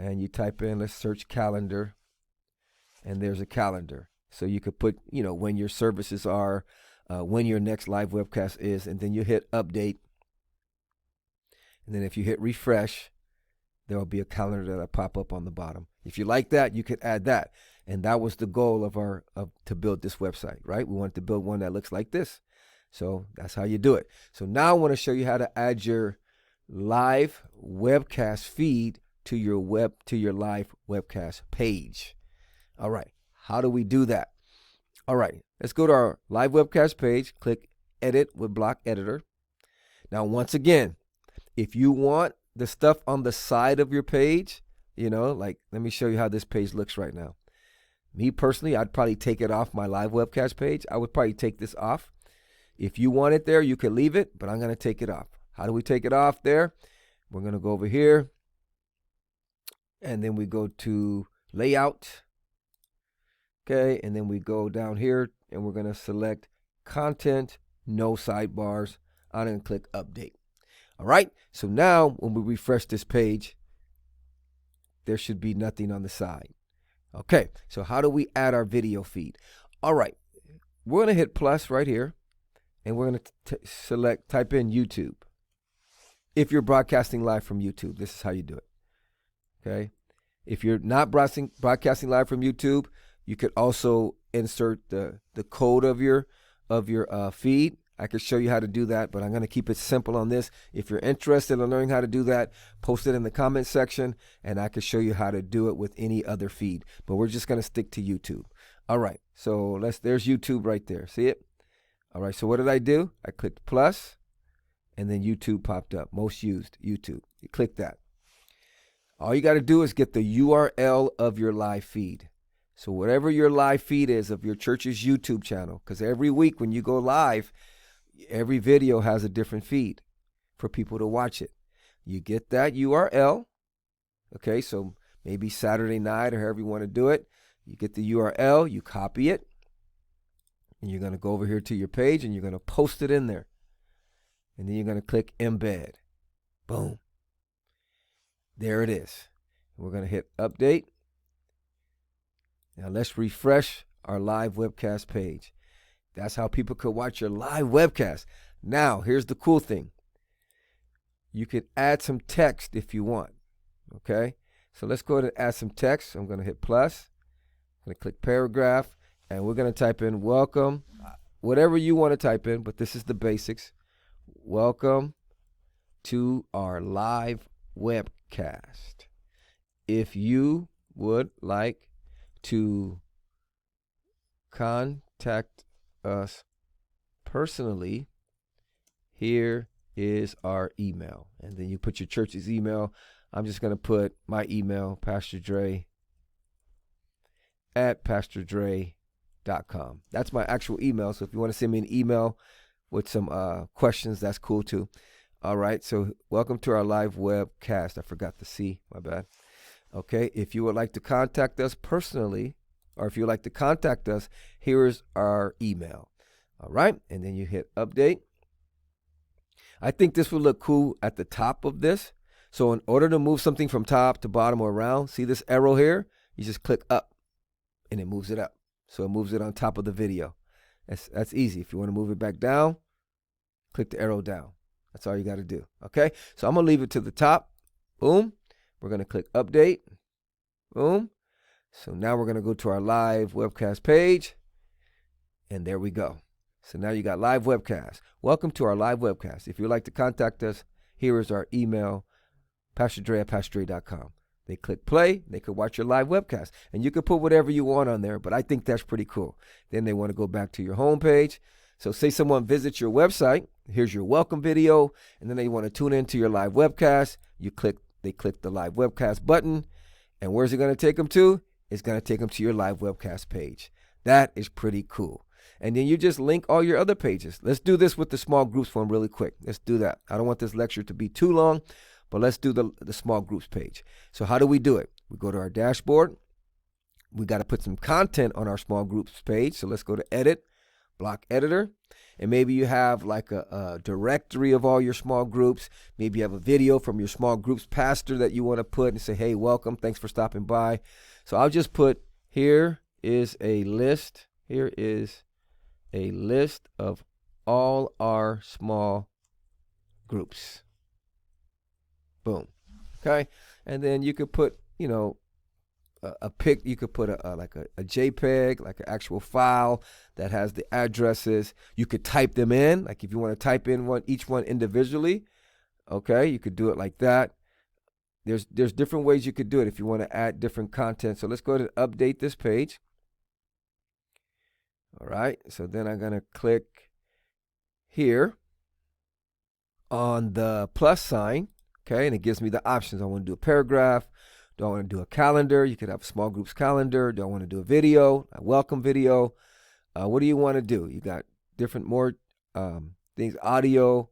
Speaker 1: And you type in, let's search calendar, and there's a calendar. So you could put, when your services are, when your next live webcast is, and then you hit update. And then if you hit refresh, there will be a calendar that'll pop up on the bottom. If you like that, you could add that. And that was the goal to build this website, right? We wanted to build one that looks like this. So that's how you do it. So now I want to show you how to add your live webcast feed to your live webcast page. All right. How do we do that? All right. Let's go to our live webcast page. Click edit with block editor. Now, once again, if you want the stuff on the side of your page, let me show you how this page looks right now. Me personally, I'd probably take it off my live webcast page. I would probably take this off. If you want it there, you can leave it, but I'm going to take it off. How do we take it off there? We're going to go over here. And then we go to layout. Okay. And then we go down here and we're going to select content, no sidebars. I'm going to click update. All right. So now when we refresh this page, there should be nothing on the side. Okay. So how do we add our video feed? All right. We're going to hit plus right here and we're going to type in YouTube. If you're broadcasting live from YouTube, this is how you do it. Okay. If you're not broadcasting live from YouTube, you could also insert the code of your feed. I could show you how to do that, but I'm going to keep it simple on this. If you're interested in learning how to do that, post it in the comment section, and I could show you how to do it with any other feed. But we're just going to stick to YouTube. All right. So there's YouTube right there. See it? All right. So what did I do? I clicked plus, and then YouTube popped up. Most used, YouTube. You click that. All you got to do is get the URL of your live feed. So whatever your live feed is of your church's YouTube channel, because every week when you go live, every video has a different feed for people to watch it. You get that URL. Okay, so maybe Saturday night or however you want to do it. You get the URL, you copy it, and you're going to go over here to your page and you're going to post it in there. And then you're going to click embed. Boom. There it is. We're going to hit update. Now let's refresh our live webcast page. That's how people could watch your live webcast. Now, here's the cool thing. You could add some text if you want. Okay? So let's go ahead and add some text. I'm going to hit plus. I'm going to click paragraph. And we're going to type in welcome. Whatever you want to type in, but this is the basics. Welcome to our live webcast. If you would like to contact us personally, here is our email. And then you put your church's email. I'm just going to put my email, Pastor Dre at PastorDre.com. That's my actual email. So if you want to send me an email with some questions, that's cool too. All right. So welcome to our live webcast. I forgot the C. My bad. Okay. If you would like to contact us personally, or if you would like to contact us, here is our email. All right. And then you hit update. I think this would look cool at the top of this. So in order to move something from top to bottom or around, see this arrow here? You just click up and it moves it up. So it moves it on top of the video. That's easy. If you want to move it back down, click the arrow down. That's all you got to do. Okay. So I'm going to leave it to the top. Boom. We're going to click update. Boom. So now we're going to go to our live webcast page. And there we go. So now you got live webcast. Welcome to our live webcast. If you'd like to contact us, here is our email, PastorDre at PastorDre.com. They click play. They could watch your live webcast. And you can put whatever you want on there, but I think that's pretty cool. Then they want to go back to your home page. So say someone visits your website. Here's your welcome video. And then they want to tune into your live webcast. They click the live webcast button. And where's it going to take them to? it's going to take them to your live webcast page. That is pretty cool. And then you just link all your other pages. Let's do this with the small groups one really quick. Let's do that. I don't want this lecture to be too long, but let's do the small groups page. So how do we do it? We go to our dashboard. We got to put some content on our small groups page. So let's go to Edit, Block Editor. And maybe you have like a directory of all your small groups. Maybe you have a video from your small groups pastor that you want to put and say, hey, welcome. Thanks for stopping by. So I'll just put, here is a list. Here is a list of all our small groups. Boom. Okay. And then you could put, you know, a pic. You could put like a JPEG, like an actual file that has the addresses. You could type them in, like if you want to type in each one individually. Okay, you could do it like that. There's different ways you could do it if you want to add different content. So let's go ahead and update this page. All right, so then I'm gonna click here on the plus sign. Okay, and it gives me the options. I want to do a paragraph. Do I want to do a calendar? You could have a small groups calendar. Do I want to do a video, a welcome video? What do you want to do? You got more things, audio,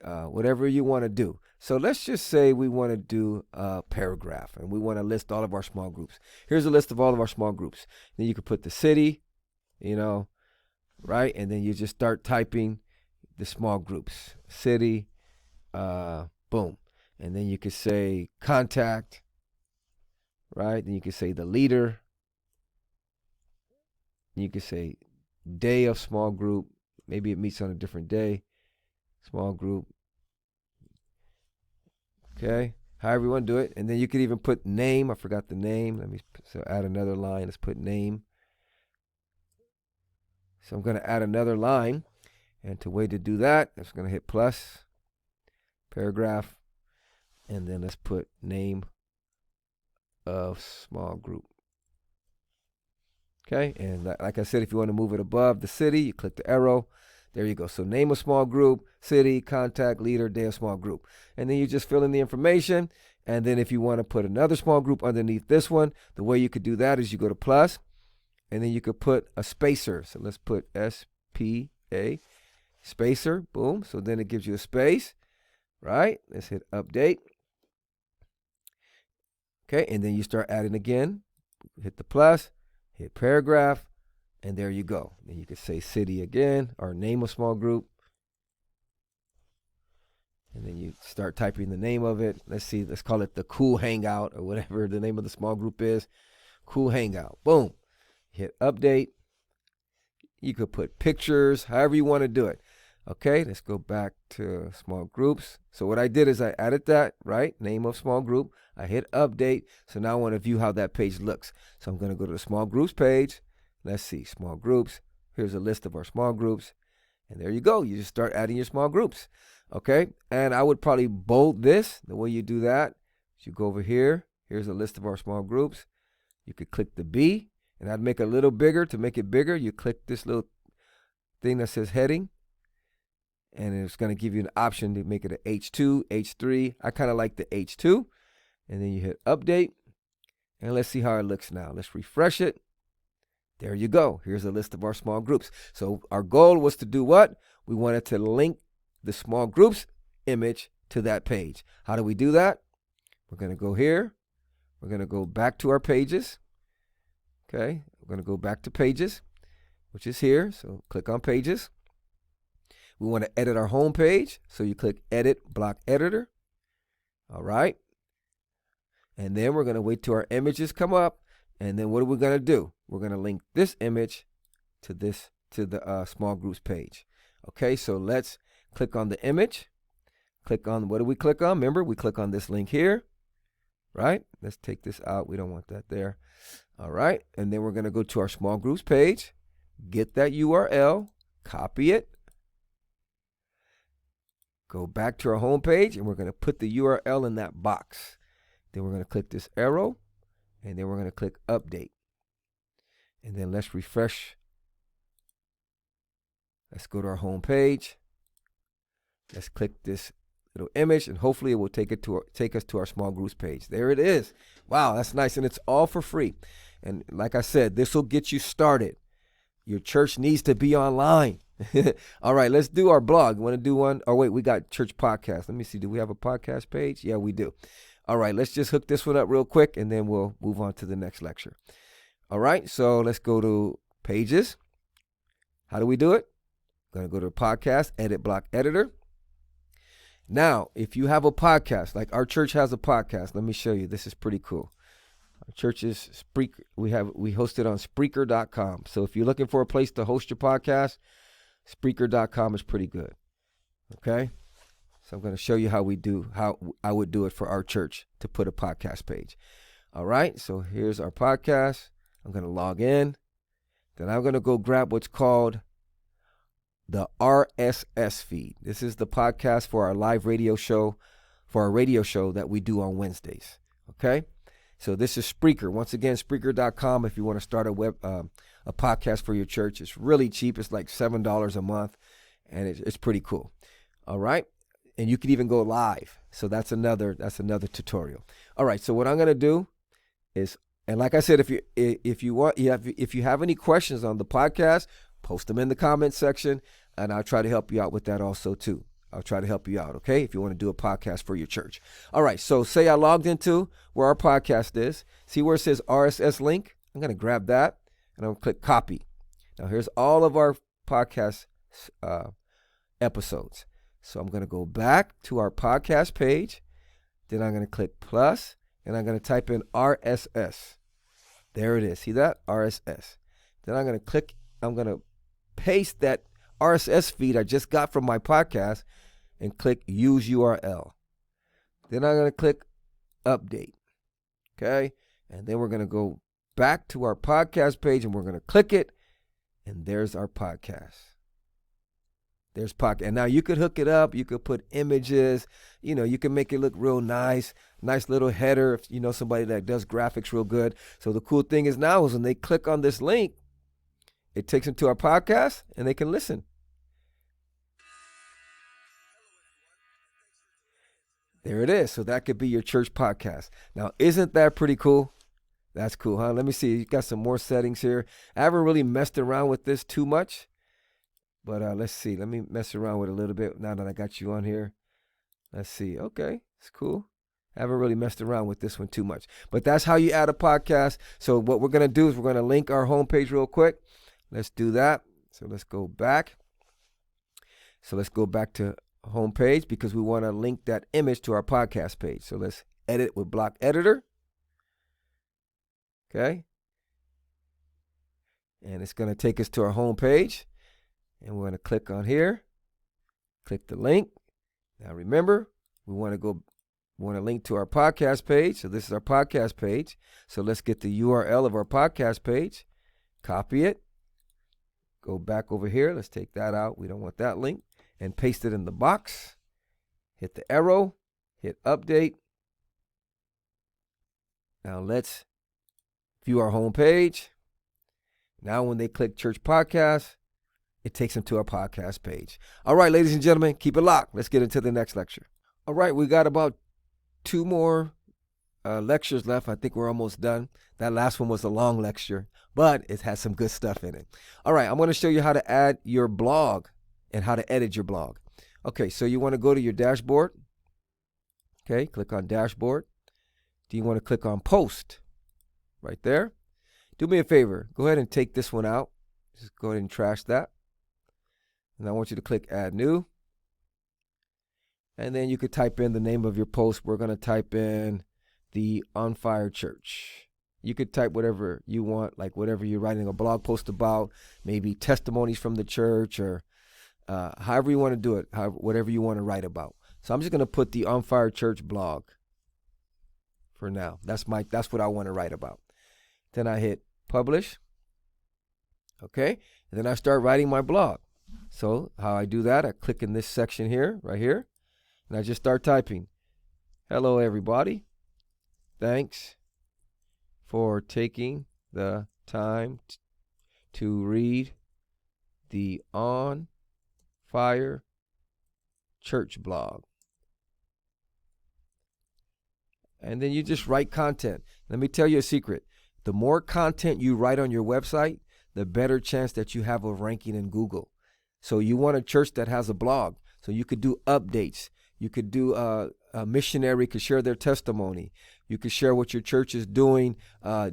Speaker 1: whatever you want to do. So let's just say we want to do a paragraph and we want to list all of our small groups. Here's a list of all of our small groups. Then you could put the city, you know, right? And then you just start typing the small groups, city, boom. And then you could say contact. Right, then you can say the leader. You can say day of small group. Maybe it meets on a different day. Small group. Okay, however you want to do it. And then you could even put name. I forgot the name. So add another line. Let's put name. So I'm going to add another line. And to way to do that, I'm just going to hit plus, paragraph, and then let's put name of small group. Okay, and like I said, if you want to move it above the city, you click the arrow. There you go. So name of small group, city, contact, leader, day of small group. And then you just fill in the information. And then if you want to put another small group underneath this one, the way you could do that is you go to plus, and then you could put a spacer. So let's put SPA, spacer, boom. So then it gives you a space, right? Let's hit update. Okay, and then you start adding again. Hit the plus, hit paragraph, and there you go. Then you could say city again, or name of small group. And then you start typing the name of it. Let's see, let's call it the Cool Hangout, or whatever the name of the small group is. Cool Hangout. Boom. Hit update. You could put pictures, however you want to do it. Okay, let's go back to small groups. So what I did is I added that, right? Name of small group. I hit update. So now I want to view how that page looks. So I'm going to go to the small groups page. Let's see, small groups. Here's a list of our small groups. And there you go. You just start adding your small groups. Okay, and I would probably bold this. The way you do that is you go over here. Here's a list of our small groups. You could click the B, and I'd make it a little bigger. To make it bigger, you click this little thing that says heading. And it's going to give you an option to make it an H2, H3. I kind of like the H2. And then you hit update. And let's see how it looks now. Let's refresh it. There you go. Here's a list of our small groups. So our goal was to do what? We wanted to link the small groups image to that page. How do we do that? We're going to go here. We're going to go back to our pages. Okay. We're going to go back to pages, which is here. So click on pages. We want to edit our home page. So you click edit block editor. All right. And then we're going to wait till our images come up. And then what are we going to do? We're going to link this image to the small groups page. Okay. So let's click on the image. Click on, what do we click on? Remember, we click on this link here. Right. Let's take this out. We don't want that there. All right. And then we're going to go to our small groups page. Get that URL. Copy it. Go back to our home page, and we're going to put the URL in that box. Then we're going to click this arrow, and then we're going to click update. And then let's refresh. Let's go to our home page. Let's click this little image, and hopefully it will take us to our small groups page. There it is. Wow, that's nice, and it's all for free. And like I said, this will get you started. Your church needs to be online. All right, let's do our blog. You want to do one? Oh, wait, we got church podcast. Let me see. Do we have a podcast page? Yeah, we do. All right, let's just hook this one up real quick, and then we'll move on to the next lecture. All right, so let's go to pages. How do we do it? I'm going to go to podcast, edit block editor. Now, if you have a podcast, like our church has a podcast, let me show you. This is pretty cool. Our church is Spreaker. We host it on Spreaker.com. So if you're looking for a place to host your podcast, Spreaker.com is pretty good. Okay? So I'm going to show you how I would do it for our church to put a podcast page. All right? So here's our podcast. I'm going to log in. Then I'm going to go grab what's called the RSS feed. This is the podcast for our live radio show, that we do on Wednesdays. Okay? So this is Spreaker. Once again, Spreaker.com if you want to start a podcast for your church. It's really cheap. It's like $7 a month, and it's pretty cool. All right? And you can even go live. So that's another tutorial. All right, so what I'm going to do is, and like I said, if you have any questions on the podcast, post them in the comment section, and I'll try to help you out with that also too. I'll try to help you out, okay, if you want to do a podcast for your church. All right, so say I logged into where our podcast is. See where it says RSS link? I'm going to grab that, and I'm going to click copy. Now, here's all of our podcast episodes. So I'm going to go back to our podcast page. Then I'm going to click plus, and I'm going to type in RSS. There it is. See that? RSS. Then I'm going to paste that RSS feed I just got from my podcast and click use URL. Then I'm going to click update. Okay? And then we're going to go back to our podcast page and we're going to click it. And there's our podcast. There's podcast. And now you could hook it up. You could put images. You can make it look real nice. Nice little header if you know somebody that does graphics real good. So the cool thing is now is when they click on this link, it takes them to our podcast and they can listen. There it is. So that could be your church podcast. Now, isn't that pretty cool? That's cool, huh? Let me see. You got some more settings here. I haven't really messed around with this too much. But let's see. Let me mess around with it a little bit now that I got you on here. Let's see. Okay. It's cool. I haven't really messed around with this one too much. But that's how you add a podcast. So what we're going to do is we're going to link our homepage real quick. Let's do that. So let's go back. So let's go back to homepage because we want to link that image to our podcast page. So let's edit with block editor. Okay. And it's going to take us to our homepage. And we're going to click on here. Click the link. Now remember, we want to link to our podcast page. So this is our podcast page. So let's get the URL of our podcast page. Copy it. Go back over here. Let's take that out. We don't want that link. And paste it in the box. Hit the arrow. Hit update. Now let's view our home page. Now when they click Church Podcast, it takes them to our podcast page. All right, ladies and gentlemen, keep it locked. Let's get into the next lecture. All right, we got about 2 more lectures left. I think we're almost done. That last one was a long lecture, but it has some good stuff in it. All right, I'm going to show you how to add your blog and how to edit your blog. Okay, so you want to go to your dashboard. Okay, click on dashboard. Do you want to click on post? Right there. Do me a favor. Go ahead and take this one out. Just go ahead and trash that. And I want you to click add new. And then you could type in the name of your post. We're going to type in the On Fire Church. You could type whatever you want, like whatever you're writing a blog post about, maybe testimonies from the church or however you want to do it, whatever you want to write about. So I'm just going to put the On Fire Church blog for now. That's what I want to write about. Then I hit publish. Okay. And then I start writing my blog. So how I do that, I click in this section here, right here, and I just start typing. Hello, everybody. Thanks for taking the time to read the On Fire Church blog. and then you just write content. Let me tell you a secret. The more content you write on your website, the better chance that you have of ranking in Google. So you want a church that has a blog. So you could do updates. You could do a missionary could share their testimony. You could share what your church is doing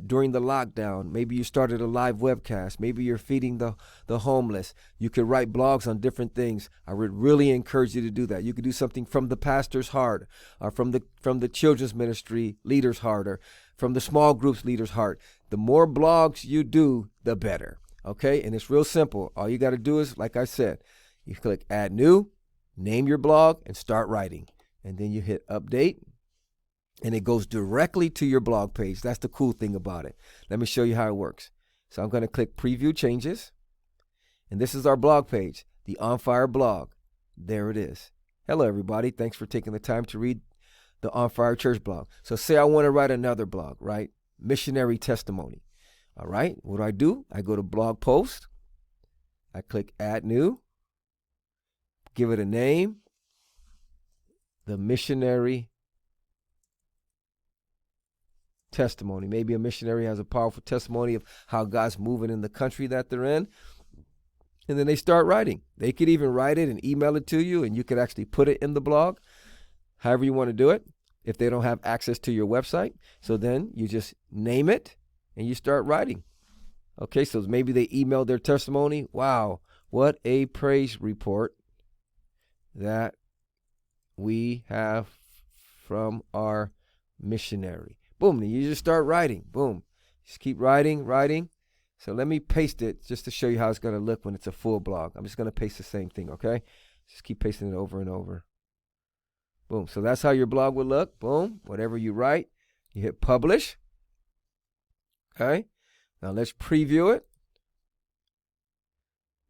Speaker 1: during the lockdown. Maybe you started a live webcast. Maybe you're feeding the homeless. You could write blogs on different things. I would really encourage you to do that. You could do something from the pastor's heart, or from the children's ministry leader's heart, or from the small groups leader's heart. The more blogs you do, the better. Okay, and it's real simple. All you got to do is, like I said, you click Add New, name your blog, and start writing. And then you hit Update, and it goes directly to your blog page. That's the cool thing about it. Let me show you how it works. So I'm going to click Preview Changes, and this is our blog page, the On Fire blog. There it is. Hello, everybody. Thanks for taking the time to read the On Fire Church blog. So say I want to write another blog, right? Missionary testimony. All right. What do? I go to Blog Post. I click Add New. Give it a name. The missionary testimony. Maybe a missionary has a powerful testimony of how God's moving in the country that they're in. And then they start writing. They could even write it and email it to you, and you could actually put it in the blog, however you want to do it, if they don't have access to your website. So then you just name it and you start writing. Okay, so maybe they emailed their testimony. Wow, what a praise report that we have from our missionary. Boom, you just start writing. Boom, just keep writing. So let me paste it just to show you how it's going to look when it's a full blog. I'm just going to paste the same thing, okay? Just keep pasting it over and over. Boom, so that's how your blog will look. Boom, whatever you write, you hit publish. Okay, now let's preview it.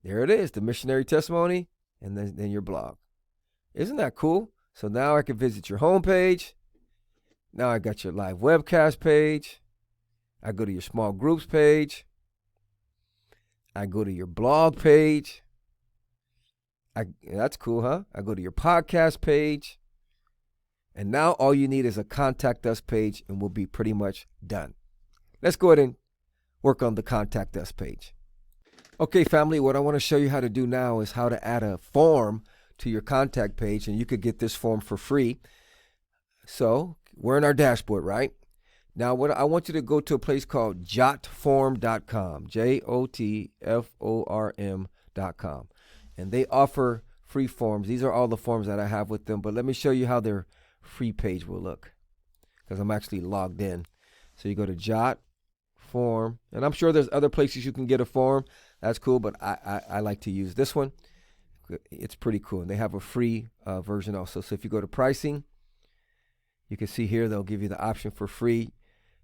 Speaker 1: There it is, the missionary testimony, and then your blog. Isn't that cool? So now I can visit your homepage. Now I got your live webcast page. I go to your small groups page. I go to your blog page. That's cool, huh? I go to your podcast page. And now all you need is a contact us page, and we'll be pretty much done. Let's go ahead and work on the contact us page. Okay, family, what I want to show you how to do now is how to add a form to your contact page, and you could get this form for free. So we're in our dashboard, right? Now, what I want you to go to a place called jotform.com, jotform.com, and they offer free forms. These are all the forms that I have with them, but let me show you how their free page will look, because I'm actually logged in. So you go to Jot Form, and I'm sure there's other places you can get a form. That's cool, but I like to use this one. It's pretty cool, and they have a free version also. So if you go to pricing, you can see here they'll give you the option for free.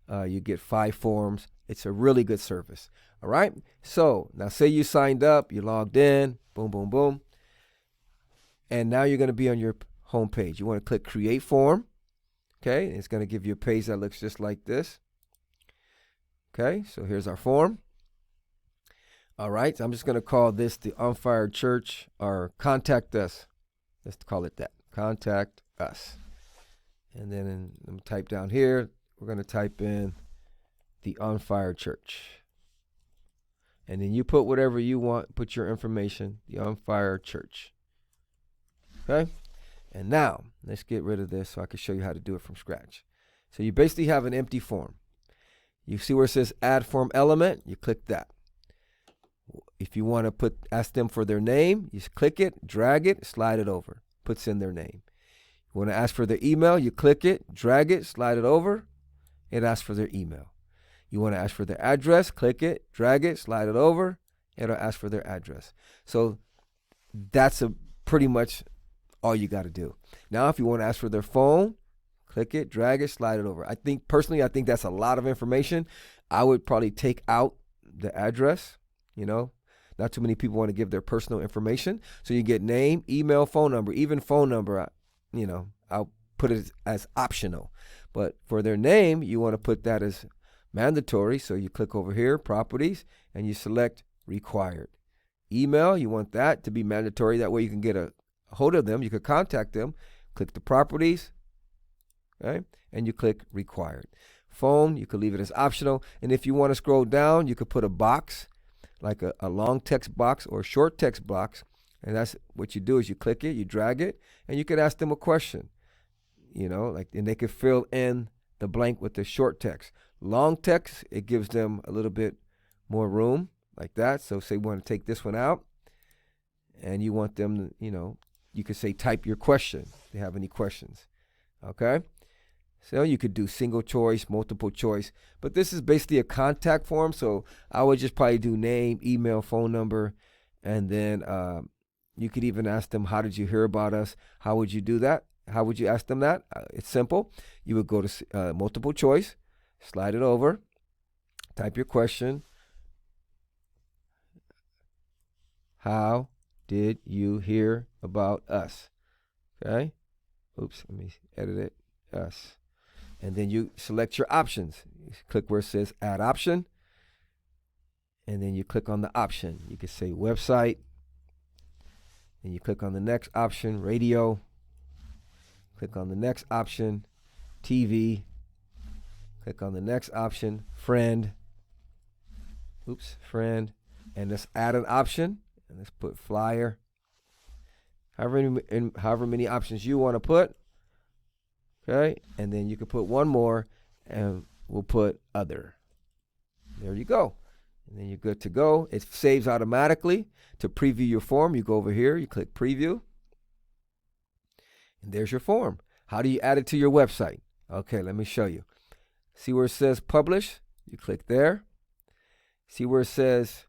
Speaker 1: You get 5 forms. It's a really good service. All right. So now say you signed up, you logged in, boom, boom, boom. And now you're going to be on your home page. You want to click Create Form. Okay. It's going to give you a page that looks just like this. Okay. So here's our form. All right. So I'm just going to call this the On Fire Church, or Contact Us. Let's call it that. Contact Us. And then let me type down here. We're going to type in the On Fire Church. And then you put whatever you want, put your information, the On Fire Church. Okay? And now, let's get rid of this so I can show you how to do it from scratch. So you basically have an empty form. You see where it says Add Form Element? You click that. If you want to ask them for their name, you just click it, drag it, slide it over. Puts in their name. You want to ask for their email, you click it, drag it, slide it over. It asks for their email. You want to ask for their address, click it, drag it, slide it over. It'll ask for their address. So that's pretty much all you got to do. Now, if you want to ask for their phone, click it, drag it, slide it over. I think that's a lot of information. I would probably take out the address. Not too many people want to give their personal information. So you get name, email, phone number, even phone number, I'll put it as optional. But for their name, you want to put that as mandatory. So you click over here, properties, and you select required. Email, you want that to be mandatory. That way you can get a hold of them. You could contact them. Click the properties, Okay? And you click required. Phone, you could leave it as optional. And if you want to scroll down, you could put a box, like a long text box or a short text box. And that's what you do is you click it, you drag it, and you could ask them a question. And they could fill in the blank with the short text. Long text, it gives them a little bit more room like that. So say we want to take this one out and you want them to, you could say type your question if they have any questions. Okay? So you could do single choice, multiple choice, but this is basically a contact form. So I would just probably do name, email, phone number, and then you could even ask them, how did you hear about us? How would you do that? How would you ask them that? It's simple. You would go to multiple choice, slide it over, type your question. How did you hear about us? Okay. Oops, let me edit it. Us. And then you select your options. You click where it says add option. And then you click on the option. You can say website. And you click on the next option, radio. Click on the next option, TV. Click on the next option, friend. Oops, friend. And let's add an option. And let's put flyer. However many options you want to put. Okay. And then you can put one more and we'll put other. There you go. And then you're good to go. It saves automatically. To preview your form, you go over here, you click preview. And there's your form. How do you add it to your website? Okay, let me show you. See where it says publish? You click there. See where it says,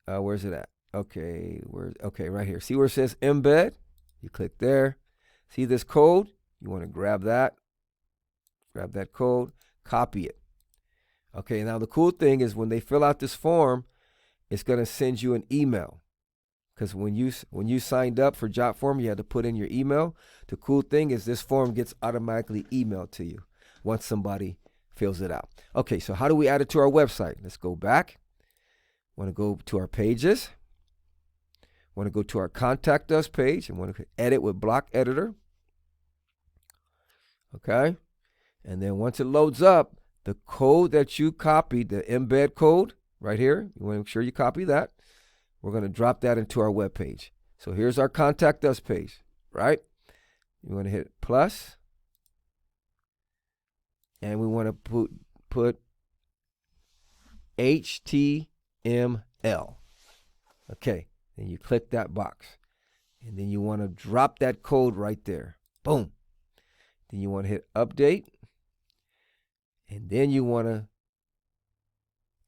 Speaker 1: where's it at? Okay, right here. See where it says embed? You click there. See this code? You want to grab that. Grab that code, copy it. Okay, now the cool thing is when they fill out this form, it's going to send you an email. Because when you signed up for JotForm, you had to put in your email. The cool thing is this form gets automatically emailed to you once somebody fills it out. Okay, so how do we add it to our website? Let's go back. Want to go to our pages. Want to go to our Contact Us page and want to edit with Block Editor. Okay, and then once it loads up, the code that you copied, the embed code right here, you want to make sure you copy that. We're going to drop that into our web page. So here's our Contact Us page, right? You want to hit plus, and we want to put HTML. Okay, then you click that box, and then you want to drop that code right there. Boom. Then you want to hit update, and then you want to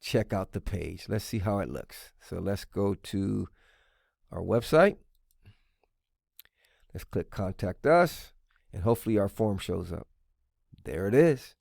Speaker 1: check out the page. Let's see how it looks. So let's go to our website. Let's click Contact Us, and hopefully our form shows up. There it is.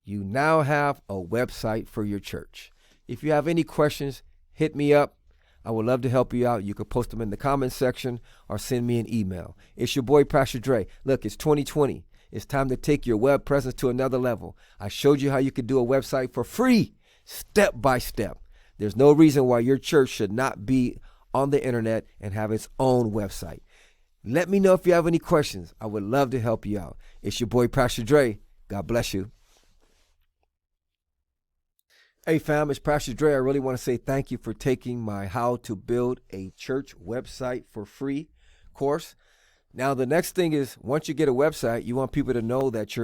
Speaker 1: You now have a website for your church. If you have any questions, hit me up. I would love to help you out. You can post them in the comments section or send me an email. It's your boy, Pastor Dre. Look, it's 2020. It's time to take your web presence to another level. I showed you how you could do a website for free, step by step. There's no reason why your church should not be on the internet and have its own website. Let me know if you have any questions. I would love to help you out. It's your boy, Pastor Dre. God bless you. Hey fam, it's Pastor Dre. I really want to say thank you for taking my How to Build a Church Website for Free course. Now the next thing is, once you get a website, you want people to know that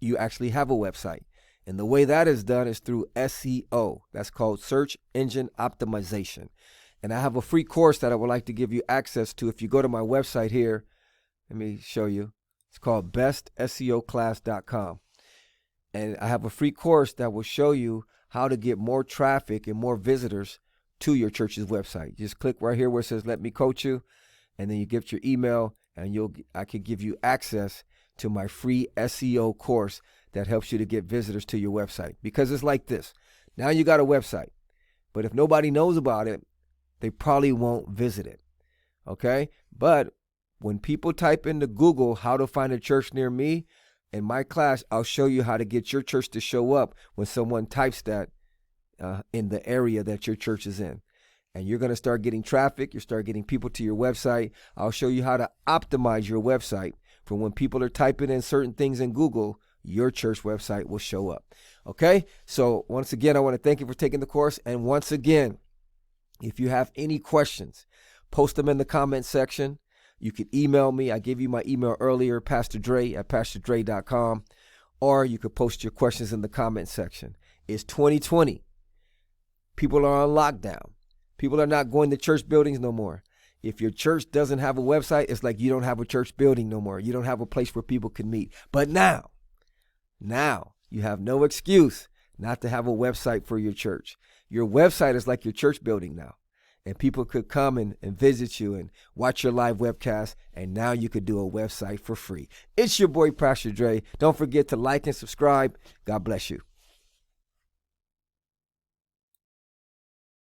Speaker 1: you actually have a website. And the way that is done is through SEO. That's called Search Engine Optimization. And I have a free course that I would like to give you access to. If you go to my website here, let me show you. It's called bestseoclass.com. And I have a free course that will show you how to get more traffic and more visitors to your church's website. Just click right here where it says, let me coach you. And then you give your email and I can give you access to my free SEO course that helps you to get visitors to your website. Because it's like this. Now you got a website, but if nobody knows about it, they probably won't visit it. Okay? But when people type into Google how to find a church near me, in my class, I'll show you how to get your church to show up when someone types that in the area that your church is in. And you're going to start getting traffic. You start getting people to your website. I'll show you how to optimize your website for when people are typing in certain things in Google, your church website will show up. Okay? So once again, I want to thank you for taking the course. And once again, if you have any questions, post them in the comment section. You can email me. I gave you my email earlier, Pastor Dre at PastorDre.com. Or you could post your questions in the comment section. It's 2020. People are on lockdown. People are not going to church buildings no more. If your church doesn't have a website, it's like you don't have a church building no more. You don't have a place where people can meet. But now you have no excuse not to have a website for your church. Your website is like your church building now. And people could come and visit you and watch your live webcast. And now you could do a website for free. It's your boy, Pastor Dre. Don't forget to like and subscribe. God bless you.